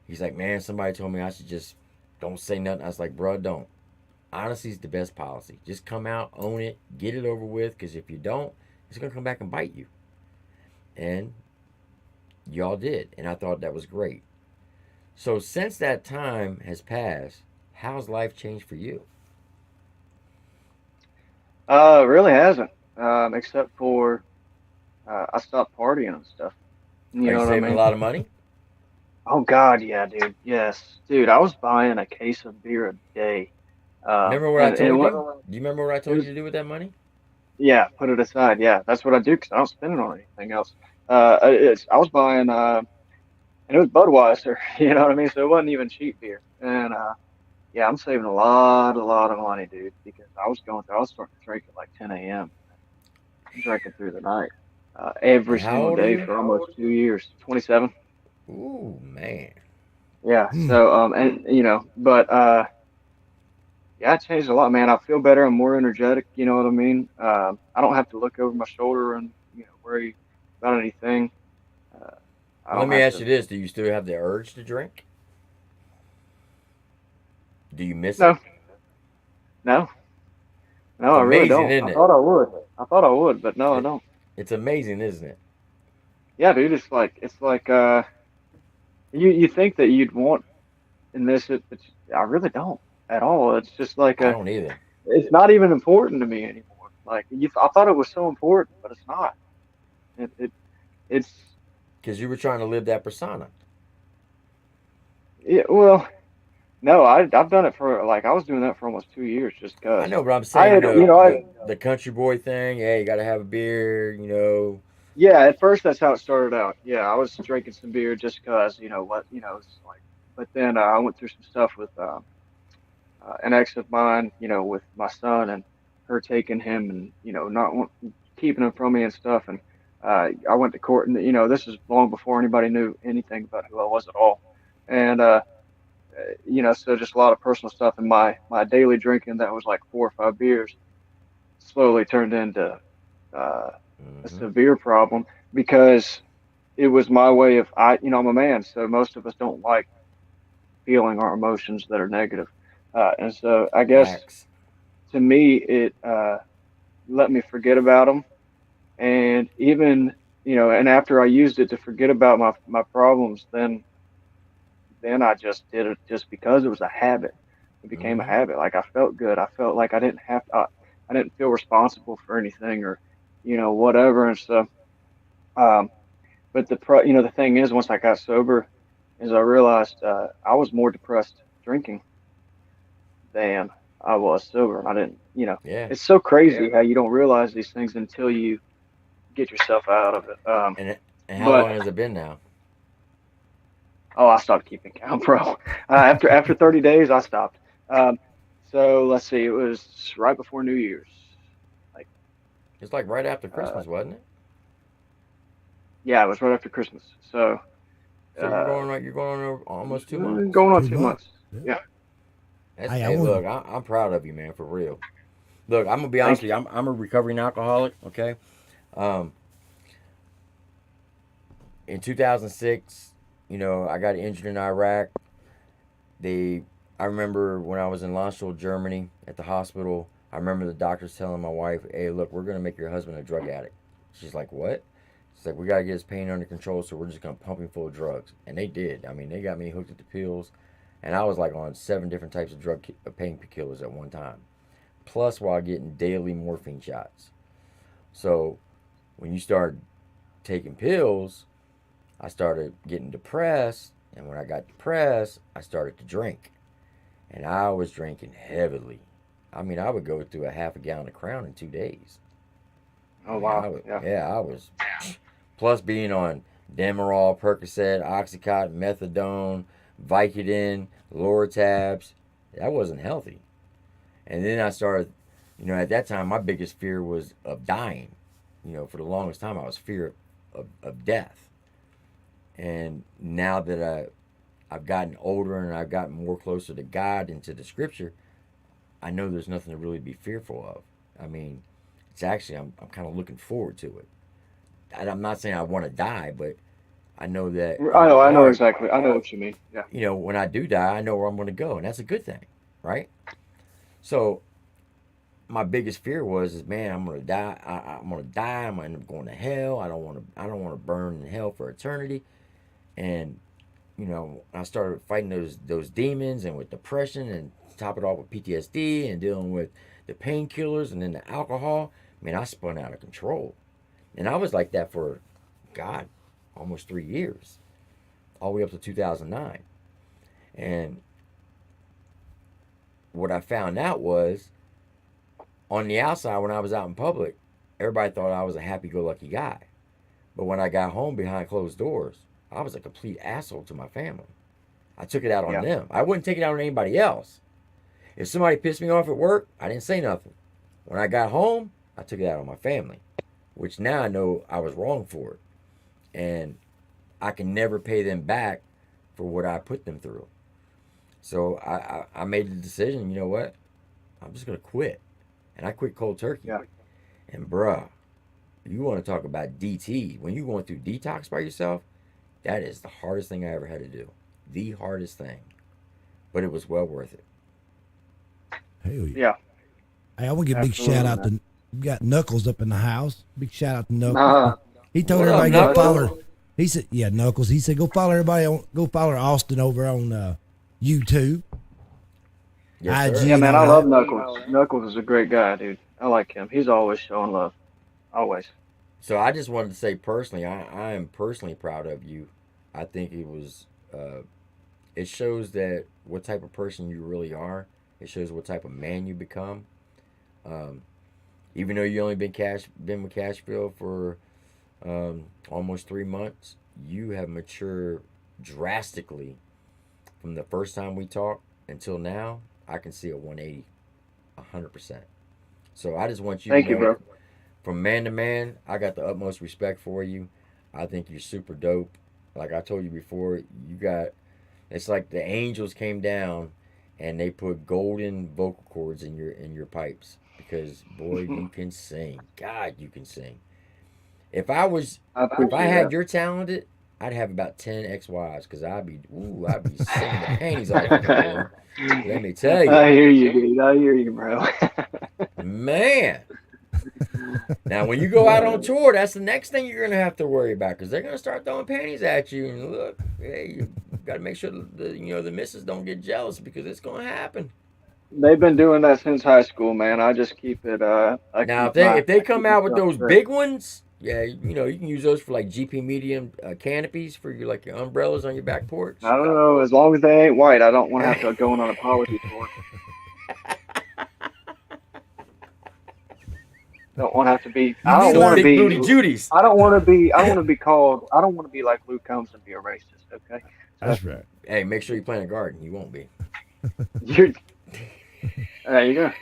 He's like, "Man, somebody told me I should just don't say nothing." I was like, "Bro, don't. Honesty is the best policy. Just come out, own it, get it over with. Because if you don't, it's gonna come back and bite you." And y'all did, and I thought that was great. So since that time has passed, how's life changed for you? Really hasn't. Except for I stopped partying and stuff. You Are you know what I saving a mean? lot of money? Oh God, yeah, dude. Yes, dude. I was buying a case of beer a day. Remember what I And told what you? Do you remember what I it told you was, to do with that money? yeah, put it aside. Yeah, that's what I do because I don't spend it on anything else. I was buying, and it was Budweiser. You know what I mean? So it wasn't even cheap beer. And yeah, I'm saving a lot of money, dude, because I was starting to drink at like 10 a.m. Drinking through the night, every And how single old are day you? for almost 2 years. 27. Ooh, man. Yeah. Mm. So, and but yeah, it changed a lot, man. I feel better. I'm more energetic. You know what I mean? I don't have to look over my shoulder and worry about anything. Uh, I Well, let don't me have ask to. you this: do you still have the urge to drink? Do you miss it? No, no, no. It's I really amazing, don't. isn't I it? thought I would. I thought I would, but no, I it don't. it's amazing, isn't it? Yeah, dude. It's like you think that you'd want and miss it, but I really don't at all. It's just like I don't either. it's not even important to me anymore. Like I thought it was so important, but it's not. It it's Because you were trying to live that persona. yeah. Well, no, I've done it for like I was doing that for almost 2 years just I cause know, but I'm I saying, had the country boy thing. Hey, you gotta have a beer. yeah. At first, that's how it started out. Yeah, I was drinking some beer just cause it's like. But then I went through some stuff with an ex of mine, with my son and her taking him and not keeping him from me and stuff. And I went to court, and this is long before anybody knew anything about who I was at all. And so just a lot of personal stuff. And my daily drinking that was like 4 or 5 beers slowly turned into uh, a Hmm. severe problem because it was my way of I'm a man, so most of us don't like feeling our emotions that are negative. And so I guess Facts. to me, it let me forget about them. And even, and after I used it to forget about my problems, then I just did it just because it was a habit. It became a Hmm. habit. Like I felt good. I felt like I didn't feel responsible for anything or, whatever. And so, um, but the thing is, once I got sober, is I realized I was more depressed drinking than I was sober. And I didn't, Yeah. it's so crazy how you don't realize these things until you get yourself out of it. And how But long has it been now? oh, I stopped keeping count, bro. After 30 days, I stopped. Um, so let's see, it was right before New Year's. Like, It's like right after uh, Christmas, wasn't it? yeah, it was right after Christmas. So So uh, you're going on over almost 2 months. going on 2 months. 2 months. Yeah. Yeah, That's Hey, I hey, want. look, I'm proud of you, man, for real. Look, I'm gonna be honest thank with you. you. I'm a recovering alcoholic. Okay. Um, in 2006, I got injured in Iraq. They, I remember when I was in Landstuhl, Germany, at the hospital. I remember the doctors telling my wife, "Hey, look, we're gonna make your husband a drug addict." She's like, "What?" She's like, "We gotta get his pain under control, so we're just gonna pump him full of drugs." And they did. I mean, they got me hooked at the pills, and I was like on 7 different types of painkillers at one time, plus while getting daily morphine shots. So when you start taking pills, I started getting depressed, and when I got depressed, I started to drink, and I was drinking heavily. I mean, I would go through a half a gallon of Crown in 2 days. I Oh mean, wow, yeah. yeah, I was. Plus, being on Demerol, Percocet, Oxycontin, Methadone, Vicodin, Lortabs, that wasn't healthy. And then I started, at that time, my biggest fear was of dying. For the longest time, I was fear of death. And now that I've gotten older and I've gotten more closer to God and to the Scripture, I know there's nothing to really be fearful of. I mean, it's actually I'm kind of looking forward to it. I'm not saying I want to die, but I know that in my I know heart, exactly. I know what you mean. Yeah. when I do die, I know where I'm going to go, and that's a good thing, right? So my biggest fear is man, I'm going to die. I'm going to die. I'm going to end up going to hell. I don't want to burn in hell for eternity. And I started fighting those demons and with depression and top it off with PTSD and dealing with the painkillers and then the alcohol. Man, I spun out of control. And I was like that for, God, almost 3 years, all the way up to 2009. And what I found out was, on the outside, when I was out in public, everybody thought I was a happy-go-lucky guy. But when I got home behind closed doors, I was a complete asshole to my family. I took it out on Yeah. them. I wouldn't take it out on anybody else. If somebody pissed me off at work, I didn't say nothing. When I got home, I took it out on my family, which now I know I was wrong for it. And I can never pay them back for what I put them through. So I made the decision, you know what? I'm just going to quit. And I quit cold turkey. Yeah. And bruh, you want to talk about DT. When you're going through detox by yourself, that is the hardest thing I ever had to do. The hardest thing. But it was well worth it. Hell yeah. Yeah. Hey, I want to give a big Absolutely, shout out to, we got Knuckles up in the house. Big shout out to Knuckles. Uh, He told What up, everybody go Knuckles? follow her. He said, yeah, Knuckles. He said, go follow Austin over on YouTube. Yes, sir. IG. yeah, man, I and all love that. Knuckles. Knuckles is a great guy, dude. I like him. He's always showing love. Always. So I just wanted to say personally, I am personally proud of you. I think it shows that what type of person you really are. It shows what type of man you become. Even though you only been with Cashville for almost 3 months, you have matured drastically from the first time we talked until now. I can see a 180, 100%. So I just want you Thank to you, know, bro. from man to man, I got the utmost respect for you. I think you're super dope. Like I told you before, it's like the angels came down and they put golden vocal cords in your pipes, because boy, you can sing. God, you can sing. If I I appreciate had that. your talent, I'd have about 10 ex-wives, because I'd be singing the panties off of them, boy. Let me tell you, I hear you, dude. I hear you, bro. man. Now, when you go out on tour, that's the next thing you're gonna have to worry about, because they're gonna start throwing panties at you. And look, hey, you got to make sure the missus don't get jealous, because it's gonna happen. They've been doing that since high school, man. I just keep it. Now, if they I come keep my out with stuff those straight. big ones, yeah, you can use those for like GP medium canopies for your umbrellas on your back porch. I don't know. As long as they ain't white, I don't want to have to go on an apology tour. Don't want to have to be. I mean don't Some want to big be. booty Judies. I don't want to be. I don't want to be called. I don't want to be like Luke Combs and be a racist. Okay. That's right. Hey, make sure you plant a garden. You won't be. You're, there you go.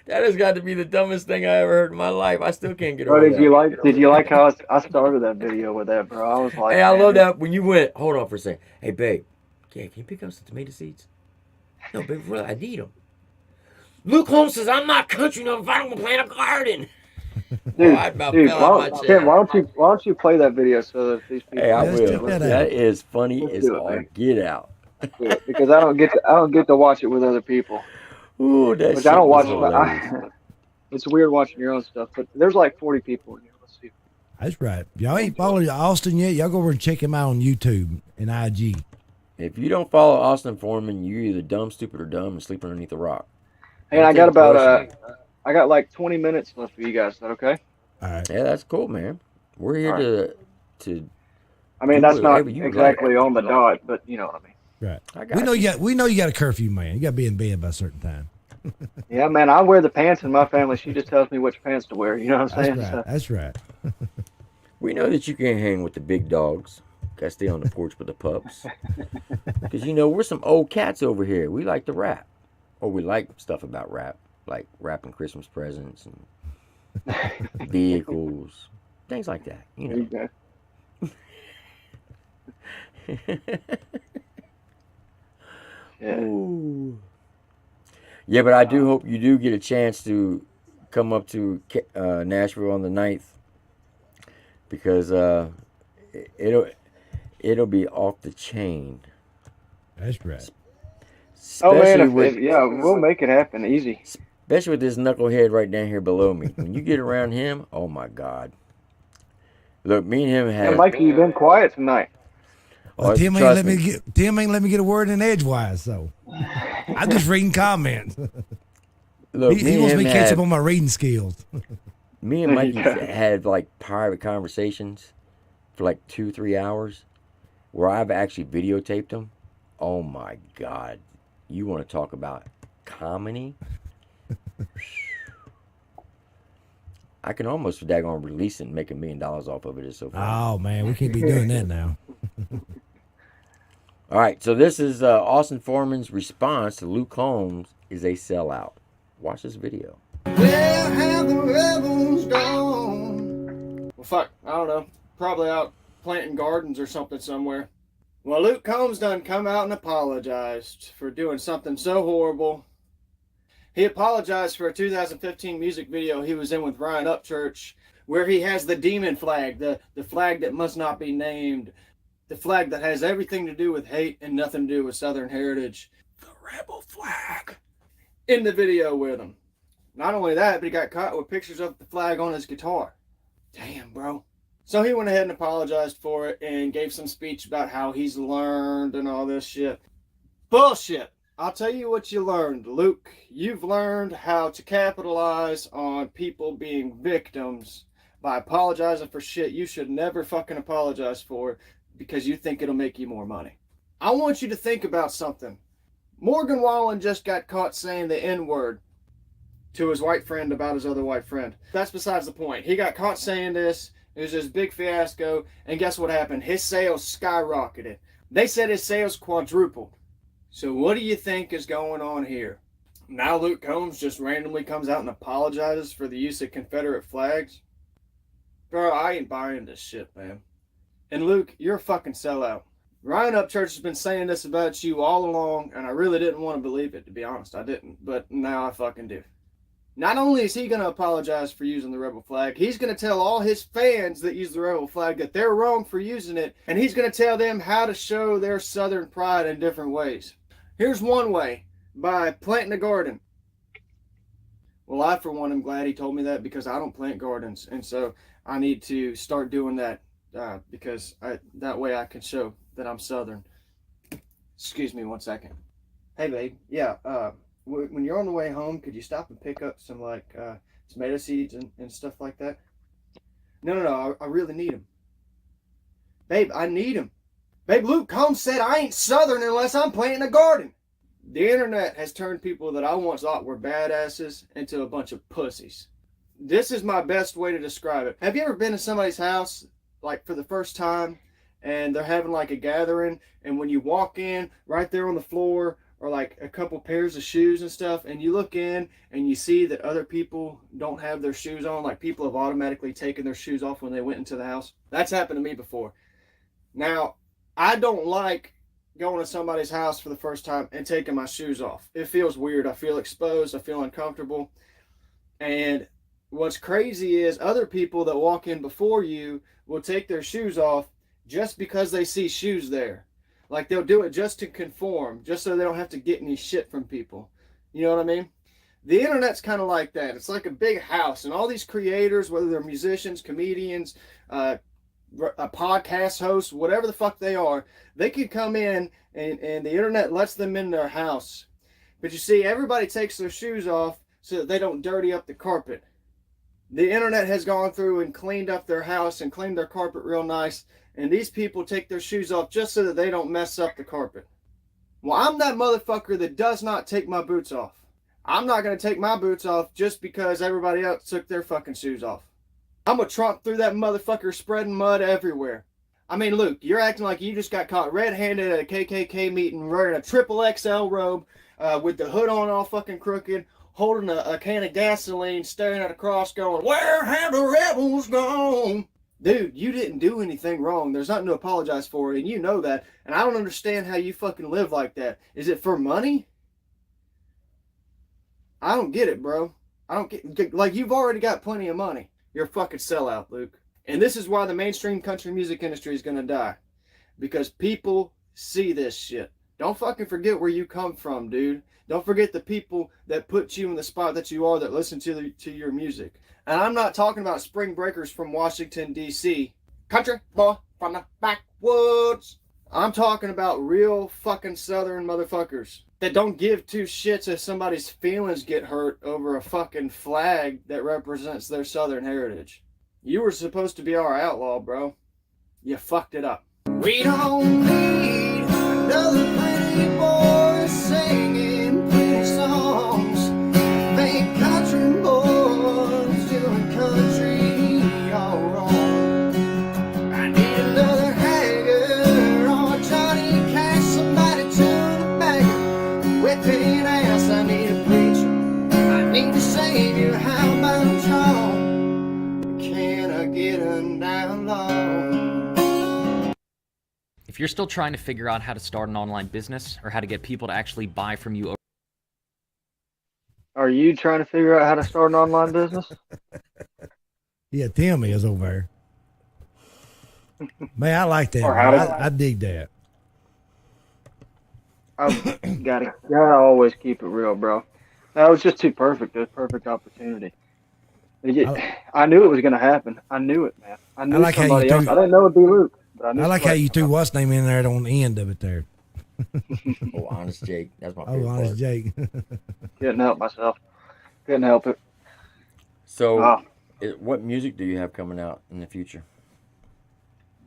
That has got to be the dumbest thing I ever heard in my life. I still can't get Bro, over did you that. like? Did you like how I started that video with that, bro? I was like, Hey, I man, love that when you went. Hold on for a second. Hey, babe. Yeah, can you pick up some tomato seeds? No, babe, really, I need them. Luke Holmes says I'm not country enough if I don't plant a garden. Dude, I about dude, fell out my Tim, chair. why don't you play that video so that these people? Hey, I Yeah, let's will. check that out. That is funny Let's as do it, all man. get out. Do it, because I don't get to watch it with other people. Ooh, that Which shit I don't was watch. hilarious. It's weird watching your own stuff, but there's like 40 people in here. Let's see. That's right. Y'all ain't followed Austin yet. Y'all go over and check him out on YouTube and IG. If you don't follow Austin Forman, you're either dumb, stupid, or dumb and sleep underneath a rock. And I Don't got take it about personally. I got like 20 minutes left for you guys. Is that okay? All right. Yeah, that's cool, man. We're here All to. I mean, Do that's not whatever you exactly on the dot, but you know what I mean. Right. I got We know you got a curfew, man. You got to be in bed by a certain time. Yeah, man, I wear the pants in my family. She just tells me which pants to wear. You know what I'm That's saying? right. So, That's right. We know that you can't hang with the big dogs. Got to stay on the porch with the pups. Because, we're some old cats over here. We like to rap. Or we like stuff about rap. Like wrapping Christmas presents and vehicles. Things like that. there you go. Yeah. Ooh. Yeah, but I do hope you do get a chance to come up to Nashville on the 9th because it'll it'll be off the chain. That's right. Oh man, Especially with yeah, we'll make it happen easy. especially with this knucklehead right down here below me. When you get around him, oh my God! Look, me and him And had. Mikey, you've been quiet tonight. Well, Oh, Tim ain't trust let me me, get a word in edgewise, so I'm just reading comments. look, He me and wants him me to catch up had. on my reading skills. Me and There you Mikey go. had like private conversations for like 2-3 hours where I've actually videotaped them. Oh my God! You want to talk about comedy? I can almost daggone release it and make $1 million off of it. It's so funny. Oh man, we can't be doing that now. All right, so this is Austin Foreman's response to Luke Combs is a sellout. Watch this video. Where have the rebels gone? Well, fuck, I don't know. Probably out planting gardens or something somewhere. Well, Luke Combs done come out and apologized for doing something so horrible. He apologized for a 2015 music video he was in with Ryan Upchurch, where he has the demon flag, the flag that must not be named, the flag that has everything to do with hate and nothing to do with Southern heritage. The rebel flag. In the video with him. Not only that, but he got caught with pictures of the flag on his guitar. Damn, bro. So he went ahead and apologized for it and gave some speech about how he's learned and all this shit. Bullshit. I'll tell you what you learned, Luke. You've learned how to capitalize on people being victims by apologizing for shit you should never fucking apologize for because you think it'll make you more money. I want you to think about something. Morgan Wallen just got caught saying the N-word to his white friend about his other white friend. That's besides the point. He got caught saying this. It was this big fiasco. And guess what happened? His sales skyrocketed. They said his sales quadrupled. So what do you think is going on here? Now Luke Combs just randomly comes out and apologizes for the use of Confederate flags? Bro, I ain't buying this shit, man. And Luke, you're a fucking sellout. Ryan Upchurch has been saying this about you all along, and I really didn't want to believe it, to be honest. I didn't, but now I fucking do. Not only is he going to apologize for using the rebel flag, he's going to tell all his fans that use the rebel flag that they're wrong for using it, and he's going to tell them how to show their Southern pride in different ways. Here's one way, by planting a garden. Well, I, for one, am glad he told me that because I don't plant gardens, and so I need to start doing that because that way I can show that I'm Southern. Excuse me 1 second. Hey, babe. Yeah, when you're on the way home, could you stop and pick up some, like, tomato seeds and stuff like that? No, I really need them. Babe, I need them. Babe, Luke Combs said I ain't Southern unless I'm planting a garden. The internet has turned people that I once thought were badasses into a bunch of pussies. This is my best way to describe it. Have you ever been to somebody's house, like, for the first time, and they're having, like, a gathering, and when you walk in, right there on the floor are, like, a couple pairs of shoes and stuff, and you look in, and you see that other people don't have their shoes on, like, people have automatically taken their shoes off when they went into the house? That's happened to me before. Now, I don't like going to somebody's house for the first time and taking my shoes off. It feels weird. I feel exposed. I feel uncomfortable. And what's crazy is other people that walk in before you will take their shoes off just because they see shoes there. Like, they'll do it just to conform, just so they don't have to get any shit from people. You know what I mean? The internet's kind of like that. It's like a big house, and all these creators, whether they're musicians, comedians, a podcast host, whatever the fuck they are, they could come in and the internet lets them in their house. But you see, everybody takes their shoes off so that they don't dirty up the carpet. The internet has gone through and cleaned up their house and cleaned their carpet real nice, and these people take their shoes off just so that they don't mess up the carpet. Well, I'm that motherfucker that does not take my boots off. I'm not going to take my boots off just because everybody else took their fucking shoes off. I'm going to tromp through that motherfucker spreading mud everywhere. I mean, Luke, you're acting like you just got caught red-handed at a KKK meeting wearing a XXL robe with the hood on all fucking crooked, holding a can of gasoline, staring at a cross going, "Where have the rebels gone?" dude, you didn't do anything wrong. There's nothing to apologize for, and you know that. And I don't understand how you fucking live like that. Is it for money? I don't get it, bro. I don't get, like, you've already got plenty of money. You're a fucking sellout, Luke. And this is why the mainstream country music industry is gonna die. Because people see this shit. Don't fucking forget where you come from, dude. Don't forget the people that put you in the spot that you are, that listen to your music. And I'm not talking about spring breakers from Washington, D.C. Country boy from the backwoods. I'm talking about real fucking Southern motherfuckers that don't give two shits if somebody's feelings get hurt over a fucking flag that represents their Southern heritage. You were supposed to be our outlaw, bro. You fucked it up. We don't need another pretty boy singing pretty songs. Fake country boys doing country all wrong. I need another Hager or Johnny Cash, somebody to the bagger. Whipping ass, I need a preacher. I need a savior, how about y'all? Can I get a down low? If you're still trying to figure out how to start an online business or how to get people to actually buy from you, Are you trying to figure out how to start an online business? Yeah, Tim is over there. Man, I like that. Or how Man. to- I dig that. I've gotta always keep it real, bro. That was just too perfect. It was a perfect opportunity. I knew it was gonna happen. I knew it, man. I knew like how you somebody else. do- I didn't know it'd be Luke. But I like how you threw what's name in there on the end of it there. Oh, Honest Jake. That's my Oh, favorite Honest part. Jake. Couldn't help myself. Couldn't help it. So, what music do you have coming out in the future?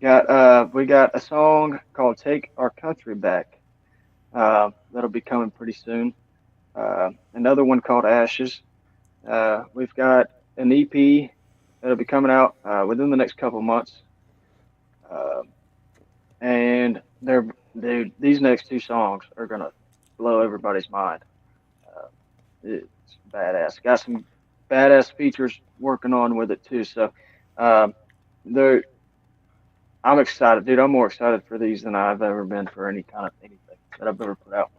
We got a song called "Take Our Country Back." That'll be coming pretty soon. Another one called "Ashes." We've got an EP that'll be coming out within the next couple months. And dude, these next two songs are gonna blow everybody's mind. It's badass. Got some badass features working on with it too. So, they're I'm excited, dude. I'm more excited for these than I've ever been for any kind of anything that I've ever put out.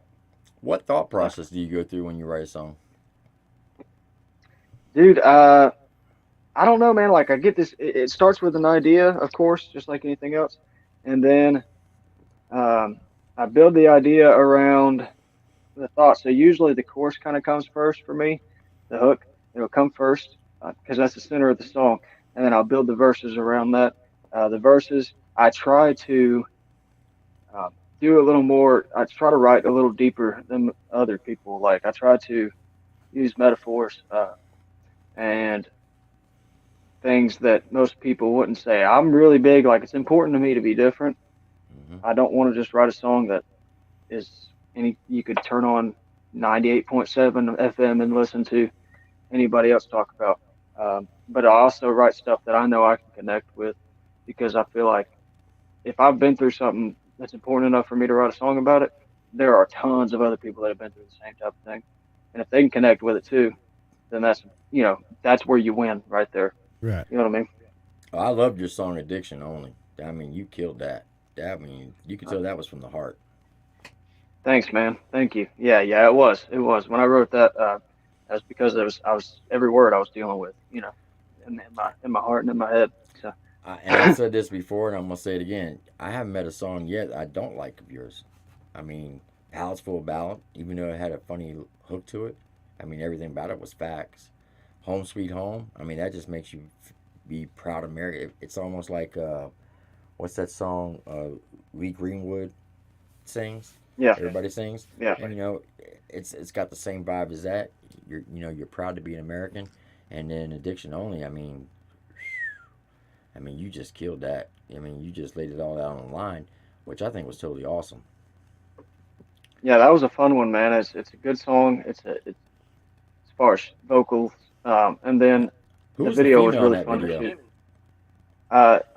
What thought process do you go through when you write a song? Dude, I don't know, man. Like I get this. It starts with an idea, of course, just like anything else, and then I build the idea around the thought. So usually the chorus kind of comes first for me, the hook. It'll come first because that's the center of the song, and then I'll build the verses around that. The verses, I try to do a little more. I try to write a little deeper than other people. Like I try to use metaphors and things that most people wouldn't say. I'm really big. Like it's important to me to be different. I don't want to just write a song that is you could turn on 98.7 FM and listen to anybody else talk about. But I also write stuff that I know I can connect with because I feel like if I've been through something that's important enough for me to write a song about it, there are tons of other people that have been through the same type of thing. And if they can connect with it too, then that's where you win right there. Right. You know what I mean? Oh, I loved your song "Addiction Only." I mean, you killed that. You could tell that was from the heart. Thanks, man. Thank you. Yeah, it was. It was. When I wrote that, that's because I was every word I was dealing with, in my heart and in my head. So And I said this before, and I'm gonna say it again. I haven't met a song yet I don't like of yours. I mean, "Ballad's Full of Ballad," even though it had a funny hook to it. I mean, everything about it was facts. "Home Sweet Home." I mean, that just makes you be proud of America. It's almost like what's that song Lee Greenwood sings? yeah, Everybody sings. yeah. And it's got the same vibe as that. You're proud to be an American. And then "Addiction Only." I mean, you just killed that. I mean, you just laid it all out on the line, which I think was totally awesome. Yeah, that was a fun one, man. It's a good song. It's as far as vocals, and then Who's the video the was female in really that fun to video? shoot.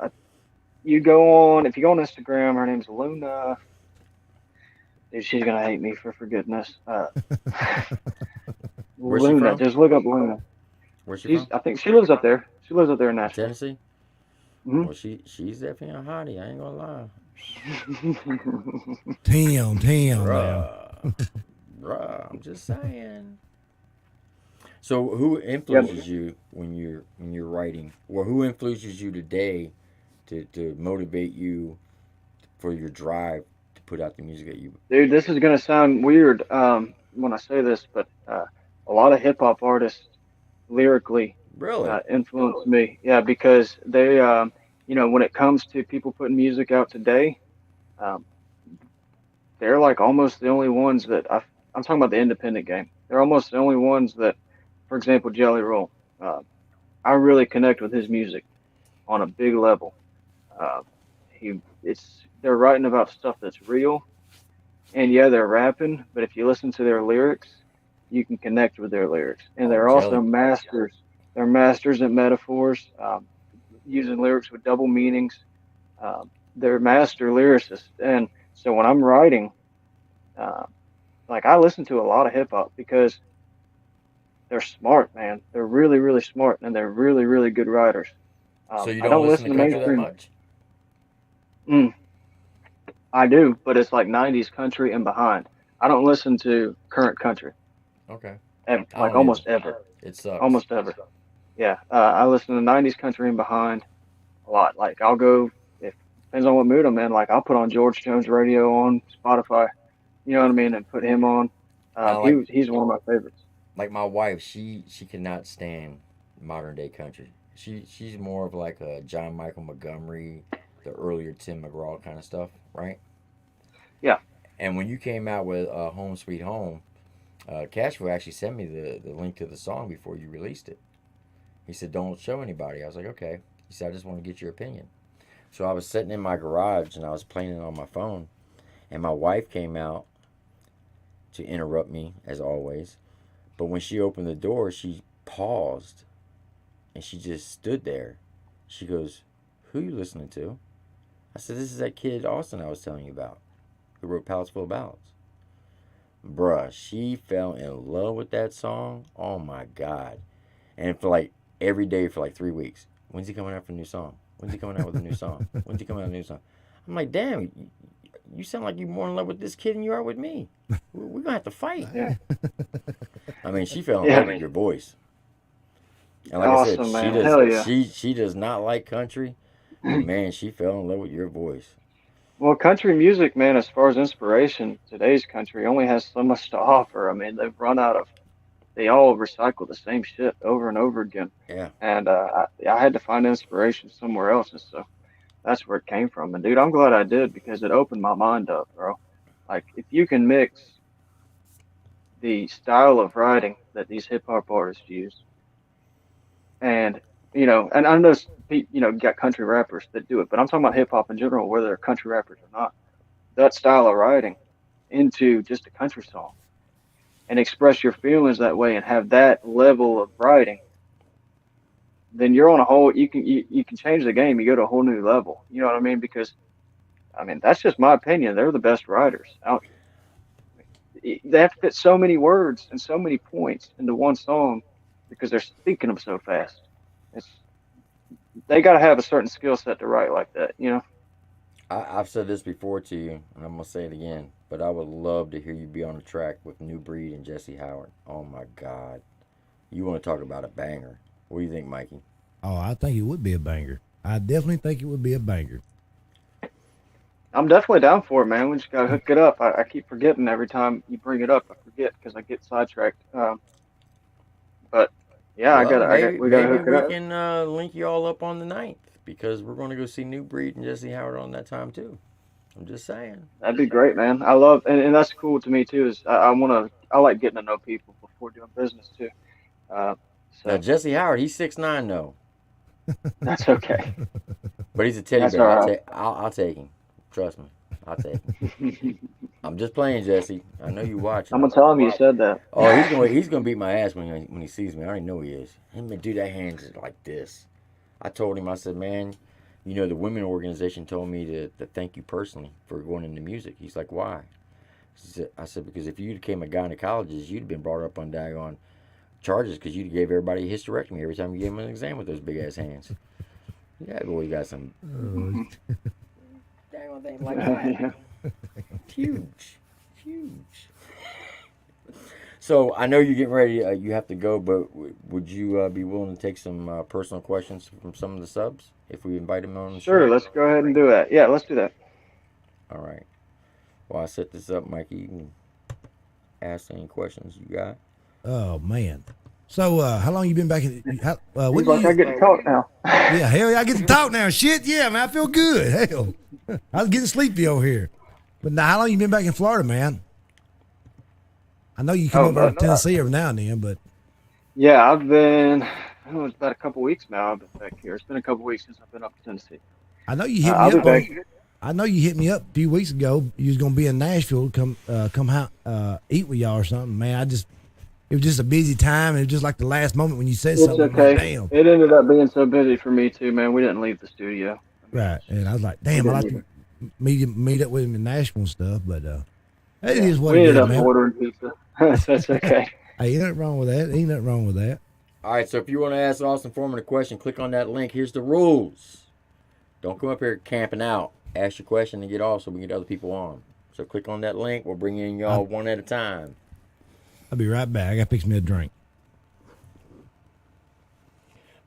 If you go on Instagram, her name's Luna. Dude, she's gonna hate me for forgetting this. Where's she Luna, from? just look up Luna. Where's she from? I think she lives up there. She lives up there in Nashville. Tennessee? Well, she's definitely a hottie. I ain't gonna lie. Tim now. Bruh. Bruh. I'm just saying. So who Yeah, influences you when you're writing? Or who influences you today to motivate you for your drive to put out the music that you dude, this is gonna sound weird when I say this, but a lot of hip hop artists lyrically really? influenced me. Yeah, because they, when it comes to people putting music out today, um, they're like almost the only ones that I'm talking about the independent game. They're almost the only ones that, for example, Jelly Roll. Uh, I really connect with his music on a big level. Uh, they're writing about stuff that's real, and yeah, they're rapping, but if you listen to their lyrics, you can connect with their lyrics, and Oh, they're also Jelly. masters. They're masters at metaphors, using lyrics with double meanings. They're master lyricists, and so when I'm writing, uh, like I listen to a lot of hip hop because they're smart, man. They're really, really smart, and they're really, really good writers. So you I don't don't listen to listen to country that mainstream. much? Mm, I do, but it's like '90s country and behind. I don't listen to current country, Okay. I like don't either. almost ever, It sucks. almost ever. Yeah, I listen to '90s country and behind a lot. Like I'll go if depends on what mood I'm in. Like I'll put on George Jones radio on Spotify. You know what I mean, and put him on. Now, like He's one of my favorites. my wife, she cannot stand modern day country. She's more of like a John Michael Montgomery, the earlier Tim McGraw kind of stuff, right? Yeah. And when you came out with Home Sweet Home, Cashville actually sent me the link to the song before you released it. He said, "Don't show anybody." I was like, "Okay." He said, "I just want to get your opinion." So I was sitting in my garage and I was playing it on my phone, and my wife came out to interrupt me as always. But when she opened the door, she paused and she just stood there. She goes, "Who you listening to?" I said, "This is that kid Austin I was telling you about, who wrote Palace Full of Ballads." Bruh, she fell in love with that song. Oh my God. And for like every day for like 3 weeks. When's he coming out with a new song? When's he coming out with a new song? When's he coming out with a new song? I'm like, damn, you sound like you're more in love with this kid than you are with me. We're gonna have to fight. Yeah. I mean, she fell in love Yeah. with your voice. And like I said, Awesome, man. Hell yeah. she does not like country, but man, she fell in love with your voice. Well, country music, man, as far as inspiration, today's country only has so much to offer. I mean, they all recycle the same shit over and over again. Yeah. And I had to find inspiration somewhere else. And so that's where it came from. And dude, I'm glad I did because it opened my mind up, bro. Like, if you can mix the style of writing that these hip hop artists use, and, and I know, you got country rappers that do it, but I'm talking about hip hop in general, whether they're country rappers or not, that style of writing into just a country song and express your feelings that way and have that level of writing, then you're on a whole you can change the game. You go to a whole new level. You know what I mean? Because I mean that's just my opinion. They're the best writers. They have to fit so many words and so many points into one song because they're speaking them so fast. It's they got to have a certain skill set to write like that. You know? I've said this before to you, and I'm gonna say it again. But I would love to hear you be on the track with New Breed and Jesse Howard. Oh my God, you want to talk about a banger? What do you think, Mikey? Oh, I think it would be a banger. I definitely think it would be a banger. I'm definitely down for it, man. We just gotta hook it up. I keep forgetting every time you bring it up. I forget because I get sidetracked. But yeah, Well, we gotta maybe hook it we up. can link you all up on the 9th because we're going to go see New Breed and Jesse Howard on that time too. I'm just saying. That'd be great, man. I love, and that's cool to me too. Is I like getting to know people before doing business too. Uh, Now so Jesse Howard, he's 6'9" though, that's okay. but he's a teddy That's bear. all I'll right. take. I'll take him. Trust me, I'll take him. I'm just playing, Jesse. I know you I'm watching. gonna tell him you said that. Oh, he's gonna beat my ass when he sees me. I already know he is. Him and do that hands like this. I told him. I said, man, the women organization told me to thank you personally for going into music. He's like, why? I said because if you became a gynecologist, you'd have been brought up on charges because you gave everybody a hysterectomy every time you gave them an exam with those big ass hands. Yeah, boy, you got some dang thing like Yeah. that. Huge, huge. So I know you're getting ready. You have to go, but would you be willing to take some personal questions from some of the subs if we invite them on the Sure, show? let's go ahead and do that. Yeah, let's do that. All right. Well, I set this up, Mikey. You can ask any questions you got. Oh man. So how long you been back in? When Seems like I you? get to talk now. Yeah, hell yeah, I get to talk now. Shit, yeah, man, I feel good. Hell, I was getting sleepy over here. But now, how long you been back in Florida, man? I know you come Oh, over to Tennessee every now and then, but yeah, I've been. I don't know, it's about a couple weeks now. I've been back here. It's been a couple weeks since I've been up to Tennessee. I know you hit me I'll be up back. I know you hit me up a few weeks ago. You was gonna be in Nashville, come out, eat with y'all or something. Man, it was just a busy time. And it was just like the last moment when you said It's something. I'm okay. like, damn. It ended up being so busy for me too, man. We didn't leave the studio. I mean, Right. And I was like, we damn, I didn't like even. to meet up with him in Nashville and stuff. But it Yeah, is what we it ended is, up man. ordering pizza. So it's okay. Hey, ain't nothing wrong with that. Ain't nothing wrong with that. All right. So if you want to ask Austin Foreman a question, click on that link. Here's the rules. Don't come up here camping out. Ask your question and get off so we can get other people on. So click on that link. We'll bring in y'all one at a time. I'll be right back. I gotta fix me a drink.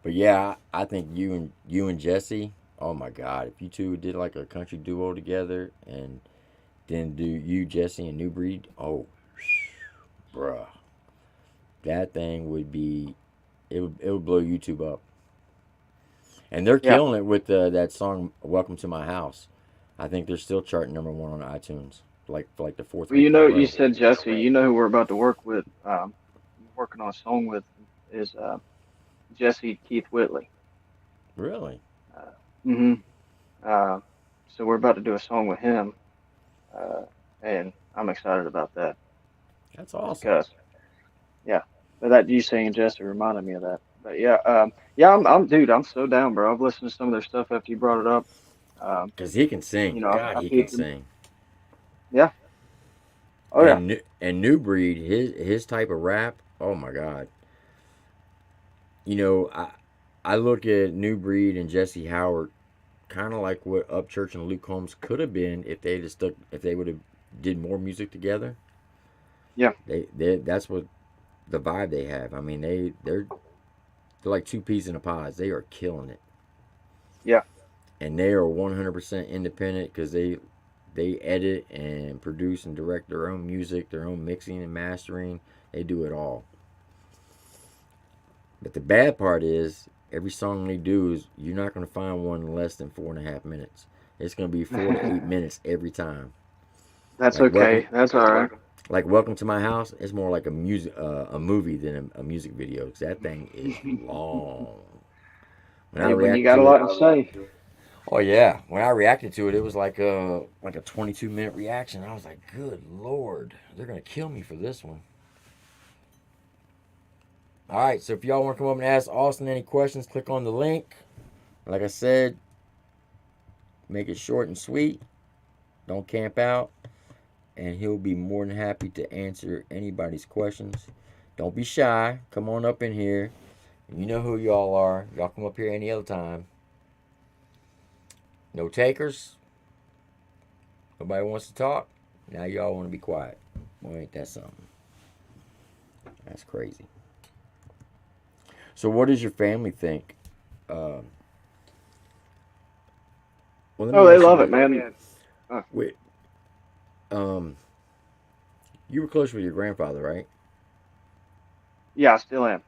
But yeah, I think you and Jesse. Oh my God! If you two did like a country duo together and then do you, Jesse, and New Breed. Oh, bruh, that thing would be. It would blow YouTube up. And they're Yeah. killing it with that song "Welcome to My House." I think they're still charting #1 on iTunes, like for like the fourth Well, you week in a know, you row. said Jesse. You know who we're about to work with. Working on a song with is Jesse Keith Whitley. Really? Uh, hmm Uh, so we're about to do a song with him, uh, and I'm excited about that. That's Just awesome. cause, yeah. But that you saying Jesse reminded me of that. But yeah, yeah, dude, I'm so down, bro. I've listened to some of their stuff after you brought it up. Um, Cause he can sing. God, I he can peeped them. sing. Yeah. Oh yeah. And New Breed, his type of rap. Oh my God. You know, I look at New Breed and Jesse Howard kind of like what Upchurch and Luke Combs could have been if they just stuck if they would have did more music together. Yeah. They that's what the vibe they have. I mean they're like two peas in a pod. They are killing it, Yeah. and they are 100% independent because they edit and produce and direct their own music, their own mixing and mastering. They do it all. But the bad part is every song they do is you're not going to find one less than 4.5 minutes. It's going to be 4 to 8 minutes every time. That's Like welcome, okay. That's all right. like Welcome to My House. It's more like a movie than a music video. 'Cause that thing is long. When I Hey, when you reacted got a to it, lot to say. oh yeah, when I reacted to it, it was like a 22-minute reaction. I was like, good lord, they're gonna kill me for this one. All right, so if y'all want to come up and ask Austin any questions, click on the link. Like I said, make it short and sweet. Don't camp out, and he'll be more than happy to answer anybody's questions. Don't be shy. Come on up in here. You know who y'all are. Y'all come up here any other time. No takers. Nobody wants to talk. Now y'all want to be quiet. Well, ain't that something? That's crazy. So, what does your family think? Um, well, let me Oh, they ask you love it, this. man. Wait, you were close with your grandfather, right? Yeah, I still am.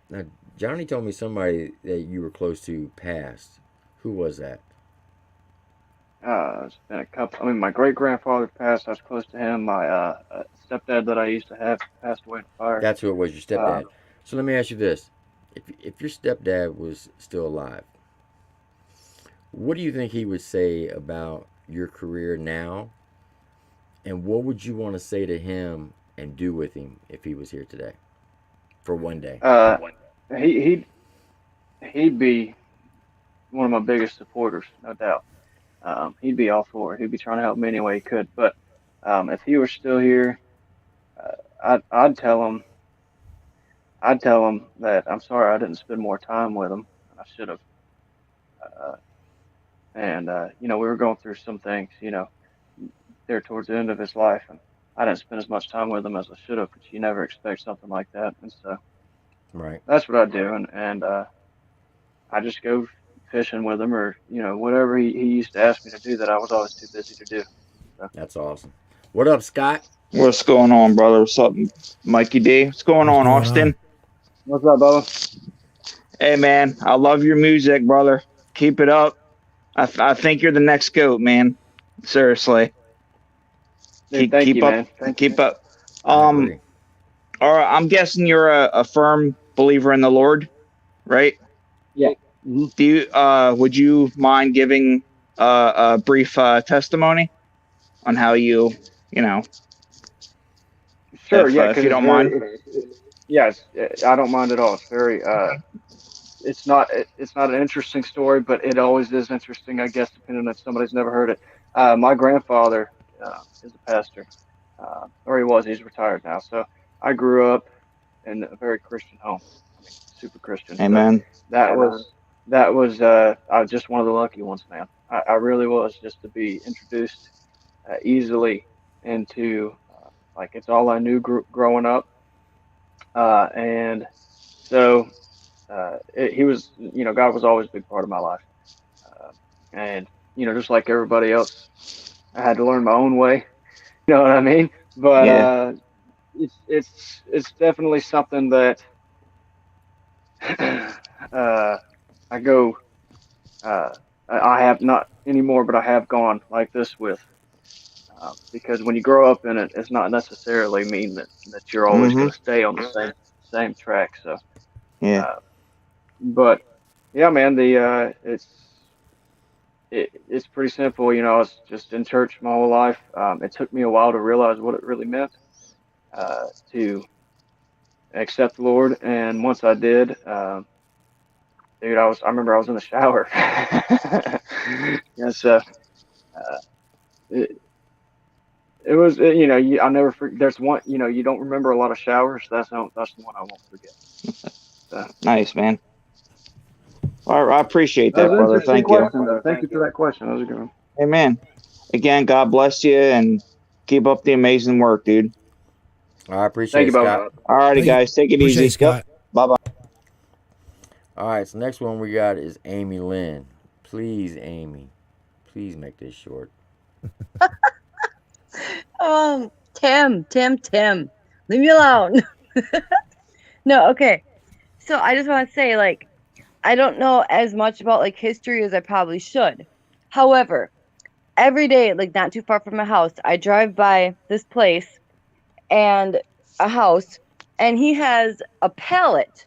Now, Johnny told me somebody that you were close to passed. Who was that? It's been a couple. I mean, my great grandfather passed. I was close to him. My stepdad that I used to have passed away in a fire. That's who it was, your Uh, stepdad. So let me ask you this: if your stepdad was still alive, what do you think he would say about your career now? And what would you want to say to him and do with him if he was here today for one day? uh, he he'd be one of my biggest supporters, no doubt. He'd be all for it. He'd be trying to help me any way he could. But if he were still here, I'd tell him I'd tell them that I'm sorry I didn't spend more time with him. I should have. Uh, and we were going through some things, there towards the end of his life, and I didn't spend as much time with him as I should have. But you never expect something like that, and so Right. that's what I do, and I just go fishing with him, or whatever he used to ask me to do that I was always too busy to do. So, That's awesome. What up, Scott? What's going on, brother? What's up, Mikey D? What's going What's on, going Austin? on? what's up, Bubba? Hey, man, I love your music, brother. Keep it up. I think you're the next goat, man. Seriously, Dude, thank keep you, up, man. Thank you. keep up. I Um, agree. or I'm guessing you're a firm believer in the Lord, right? Yeah. Hmm. Do you would you mind giving a brief testimony on how you know, Sure. Yeah, if because you it's don't mind? yeah, I don't mind at all. It's very it's not an interesting story, but it always is interesting, I guess, depending if somebody's never heard it. My grandfather is a pastor, or he was. He's retired now. So I grew up in a very Christian home. I mean, super Christian. So Amen. that was I was just one of the lucky ones, man. I really was, just to be introduced easily into like it's all I knew growing up, and so he was, God was always a big part of my life. And, just like everybody else, I had to learn my own way. You know what I mean? But Yeah. it's definitely something that I go, uh, I have not anymore, but I have gone like this with. Because when you grow up in it, it's not necessarily mean that you're always Mm-hmm. going to stay on the same track. So, Yeah. uh, but yeah, man, it's pretty simple. I was just in church my whole life. It took me a while to realize what it really meant to accept the Lord, and once I did, dude, I remember I was in the shower. Yeah, so it, it was, I never there's one, you don't remember a lot of showers. That's the one I won't forget. So, Nice, man. I appreciate that was that, an brother. interesting Thank you. question, though. Thank you for that question. That was a good one. Amen. Again, God bless you and keep up the amazing work, dude. I appreciate Thank it, you, Bob. Scott. All righty, Thank you. guys. Take it Appreciate it, easy. Yep. Scott. Bye bye. All right, so next one we got is Amy Lynn. Please, Amy, please make this short. Tim, leave me alone. No, okay. So I just want to say, like, I don't know as much about like history as I probably should. However, every day, like not too far from my house, I drive by this place and a house, and he has a pallet,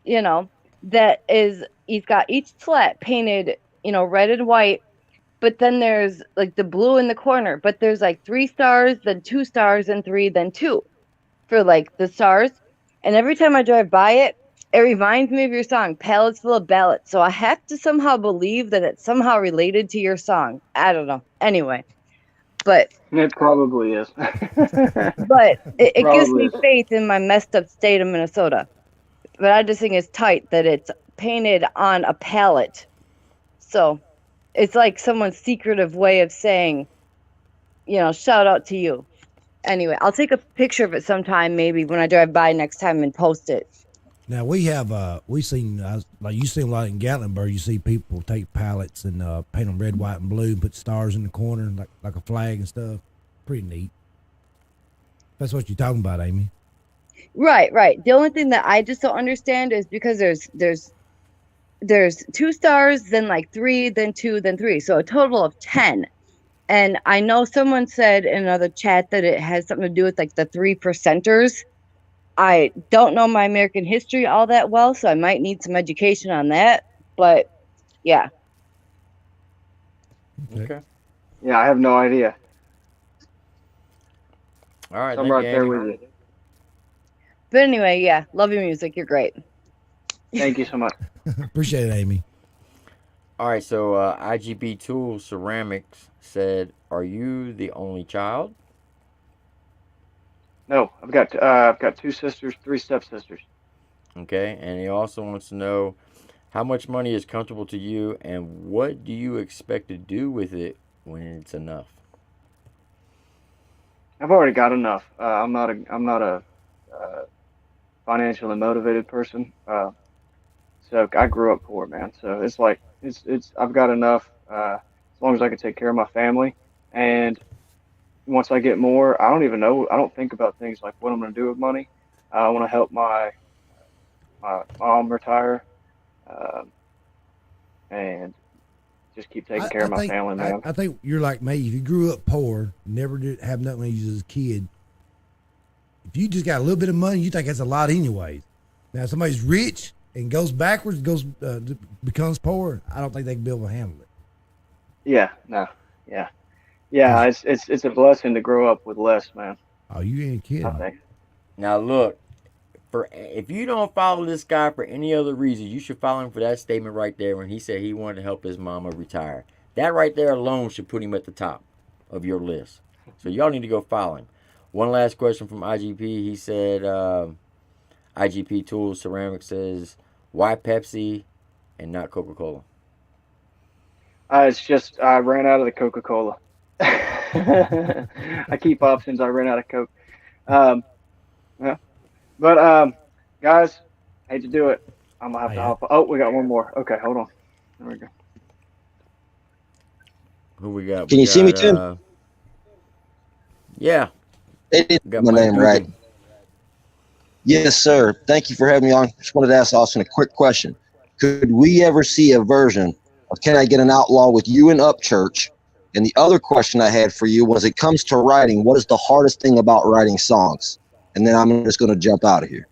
you know, that is he's got each slat painted, red and white, but then there's like the blue in the corner, but there's like 3 stars, then 2 stars, and three, then two for like the stars. And every time I drive by it, it reminds me of your song, Pallets Full of Ballots. So I have to somehow believe that it's somehow related to your song. I don't know. Anyway, but It probably is. it gives Probably me is. faith in my messed up state of Minnesota. But I just think it's tight that it's painted on a pallet. So it's like someone's secretive way of saying, shout out to you. Anyway, I'll take a picture of it sometime, maybe when I drive by next time, and post it. Now we have we seen like you see a lot in Gatlinburg. You see people take pallets and paint them red, white, and blue, and put stars in the corner like a flag and stuff. Pretty neat. That's what you're talking about, Amy. Right. The only thing that I just don't understand is because there's 2 stars, then like three, then two, then three, so a total of 10. And I know someone said in another chat that it has something to do with like the 3%ers. I don't know my American history all that well, so I might need some education on that. But yeah. Okay. Yeah, I have no idea. All right, So I'm thank right you, there Amy. with you. But anyway, yeah, love your music. You're great. Thank you so much. Appreciate it, Amy. All right, so IGB Tool Ceramics said, "Are you the only child?" No, I've got 2 sisters, 3 stepsisters. Okay, and he also wants to know how much money is comfortable to you, and what do you expect to do with it when it's enough? I've already got enough. I'm not a uh, financially motivated person. So I grew up poor, man. So it's like it's I've got enough as long as I can take care of my family. And once I get more, I don't even know. I don't think about things like what I'm going to do with money. I want to help my mom retire, um, and just keep taking care I of my think family, man. I think you're like me. If you grew up poor, never did have nothing to use as a kid, if you just got a little bit of money, you think that's a lot anyways. Now, if somebody's rich and goes backwards, becomes poor, I don't think they can be able to handle it. Yeah, no, yeah, yeah. It's a blessing to grow up with less, man. Oh, you ain't I kidding. think. Now, look, for if you don't follow this guy for any other reason, you should follow him for that statement right there when he said he wanted to help his mama retire. That right there alone should put him at the top of your list. So y'all need to go follow him. One last question from IGP. He said, IGP Tools Ceramic says, why Pepsi and not Coca-Cola? It's just I ran out of the Coca-Cola. I keep options. I ran out of Coke. Um, yeah. But guys, hate to do it. I'm gonna have to Hey, hop. Oh, we got one more. Okay, hold on. There we go. Who we got? Can We you see me, got, Tim? yeah, They did we got my Mike name right. Dugan. Yes, sir. Thank you for having me on. Just wanted to ask Austin a quick question. Could we ever see a version of Can I Get an Outlaw with you and Upchurch? And the other question I had for you was, it comes to writing, what is the hardest thing about writing songs? And then I'm just going to jump out of here.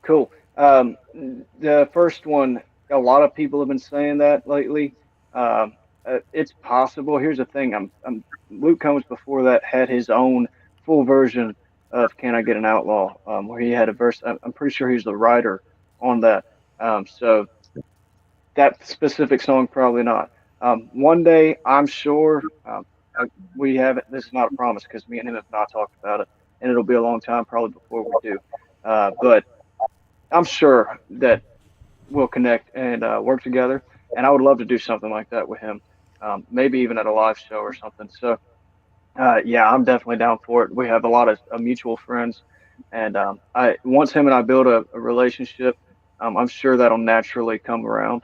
Cool. The first one, a lot of people have been saying that lately. It's possible. Here's the thing. Luke Combs before that had his own full version of "Can I Get an Outlaw," where he had a verse. I'm pretty sure he's the writer on that. So that specific song, probably not. One day, I'm sure we have it. This is not a promise because me and him have not talked about it, and it'll be a long time probably before we do. But I'm sure that we'll connect and work together. And I would love to do something like that with him, maybe even at a live show or something. So, yeah, I'm definitely down for it. We have a lot of mutual friends, and I once him and I build a relationship, I'm sure that'll naturally come around.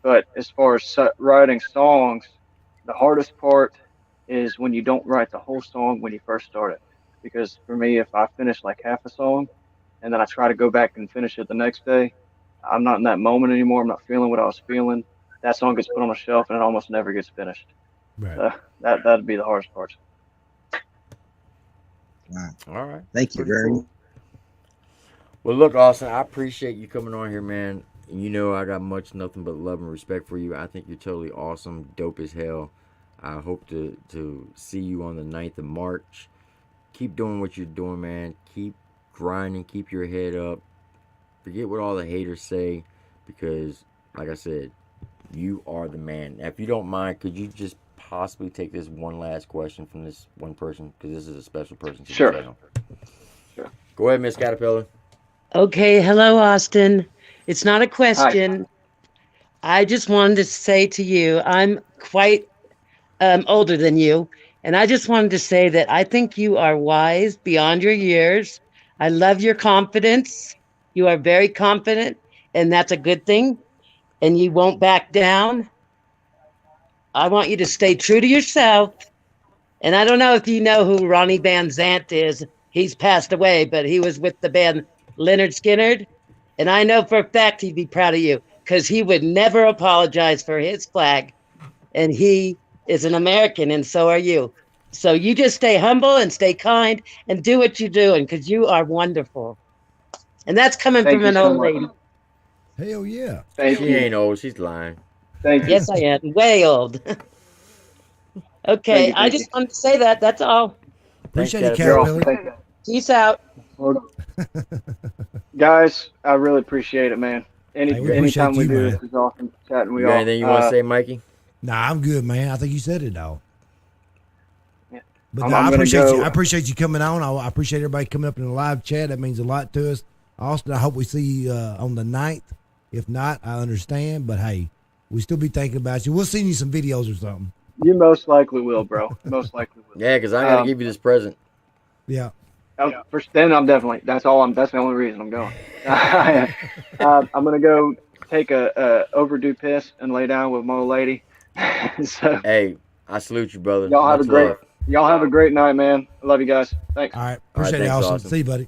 But as far as writing songs, the hardest part is when you don't write the whole song when you first start it. Because for me, if I finish like half a song and then I try to go back and finish it the next day, I'm not in that moment anymore. I'm not feeling what I was feeling. That song gets put on a shelf and it almost never gets finished. Right. So that'd be the hardest part. Wow. All right. Thank you Pretty very cool. much. Well, look, Austin, I appreciate you coming on here, man. You know I got nothing but love and respect for you. I think you're totally awesome, dope as hell. I hope to see you on the 9th of March. Keep doing what you're doing, man. Keep grinding. Keep your head up. Forget what all the haters say, because, like I said, you are the man. Now, if you don't mind, could you just possibly take this one last question from this one person, because this is a special person to Sure. the channel. Sure. Go ahead, Miss Caterpillar. Okay, hello, Austin. It's not a question. Hi. I just wanted to say to you, I'm quite older than you, and I just wanted to say that I think you are wise beyond your years. I love your confidence. You are very confident, and that's a good thing, and you won't back down. I want you to stay true to yourself. And I don't know if you know who Ronnie Van Zant is. He's passed away, but he was with the band Leonard Skinner. And I know for a fact he'd be proud of you because he would never apologize for his flag. And he is an American, and so are you. So you just stay humble and stay kind and do what you're doing because you are wonderful. And that's coming Thank from you an so old much. lady. Hell yeah. Thank She you. ain't old. She's lying. Thank you. Yes, I am. Way old. Okay, I just wanted to say that. That's all. Appreciate you, You're awesome. Caterpillar. Thank you. Peace out. Well, guys, I really appreciate it, man. Hey, we appreciate Anytime we you, do man. this is awesome chatting. You We got all. anything you want to say, Mikey? Nah, I'm good, man. I think you said it all. Yeah. But I'm no, I gonna appreciate go. you. I appreciate you coming on. I appreciate everybody coming up in the live chat. That means a lot to us. Austin, I hope we see you on the 9th. If not, I understand. But hey, we still be thinking about you. We'll send you some videos or something. You most likely will, bro. Most likely will. Yeah, because I got to give you this present. Yeah. Then I'm definitely. That's the only reason I'm going. I'm gonna go take a overdue piss and lay down with my old lady. So Hey, I salute you, brother. y'all have Much a great love. y'all have a great night, man. I love you guys. Thanks. All right. All right, Appreciate it, thanks, Austin. Austin. See you, buddy.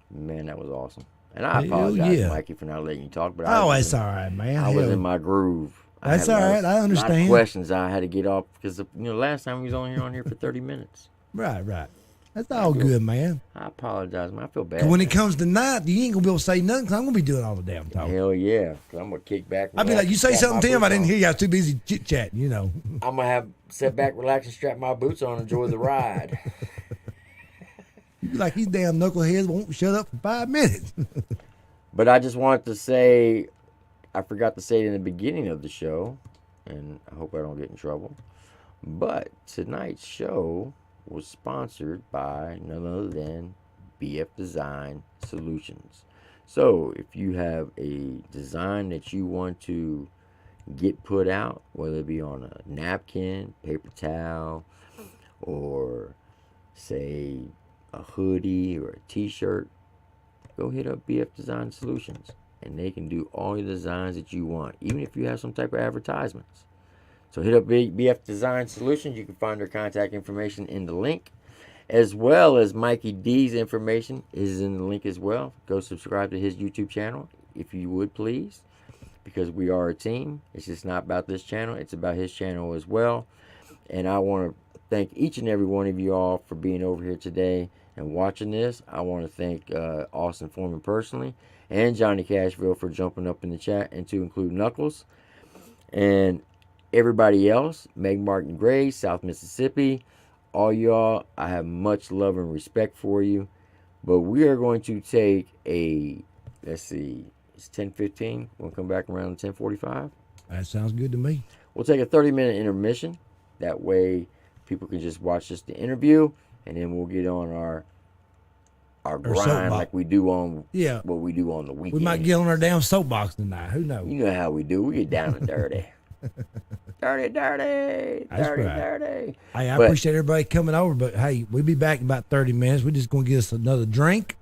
Man, that was awesome. And I Hell apologize, yeah. Mikey, for not letting you talk. But Oh, it's all right, man. I was Hell, in my groove. That's I had all a lot right. of- I A lot understand. of questions I had to get off because last time we was on here for 30 minutes. Right. That's all good, man. I apologize, man. I feel bad. 'Cause when it man. comes to 9th, you ain't gonna be able to say nothing. 'Cause I'm gonna be doing all the damn talking. Hell yeah, 'cause I'm gonna kick back. I'd be like, you say something to him, I didn't hear you. I was too busy chit chatting, you know. I'm gonna have sit back, relax, and strap my boots on, enjoy the ride. You be like, these damn knuckleheads won't shut up for 5 minutes. But I just wanted to say, I forgot to say it in the beginning of the show, and I hope I don't get in trouble. But tonight's show was sponsored by none other than BF Design Solutions. So if you have a design that you want to get put out, whether it be on a napkin, paper towel, or say a hoodie or a t-shirt, go hit up BF Design Solutions and they can do all your designs that you want, even if you have some type of advertisements. So hit up BF Design Solutions. You can find their contact information in the link, as well as Mikey D's information is in the link as well. Go subscribe to his YouTube channel if you would, please, because we are a team. It's just not about this channel, it's about his channel as well. And I want to thank each and every one of you all for being over here today and watching this. I want to thank Austin Forman personally, and Johnny Cashville for jumping up in the chat, and to include Knuckles and everybody else, Meg Martin Gray, South Mississippi, all y'all. I have much love and respect for you. But we are going to take a, let's see, it's 10:15. We'll come back around 10:45. That sounds good to me. We'll take a 30-minute intermission. That way people can just watch just the interview, and then we'll get on our grind soapbox. like we do on Yeah. what we do on the weekend. We might get on our damn soapbox tonight. Who knows? You know how we do. We get down and dirty. Dirty. That's right. Dirty. Hey, I But- appreciate everybody coming over, but hey, we'll be back in about 30 minutes. We're just going to get us another drink.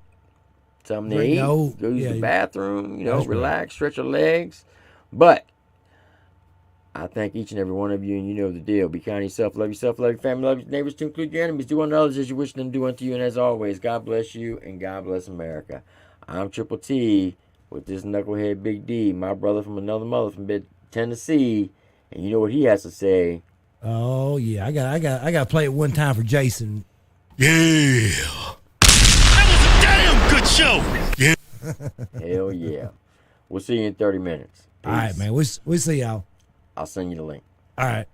Something to Right, eat. no, Go use yeah, the bathroom. that's right. Relax, stretch your legs. But I thank each and every one of you, and you know the deal. Be kind to yourself, love your family, love your neighbors, to include your enemies. Do unto others as you wish them to do unto you. And as always, God bless you and God bless America. I'm Triple T with this knucklehead Big D, my brother from another mother from Tennessee. And you know what he has to say. Oh yeah, I got to play it one time for Jason. Yeah. That was a damn good show. Yeah. Hell yeah. We'll see you in 30 minutes. Peace. All right, man. We'll see y'all. I'll send you the link. All right.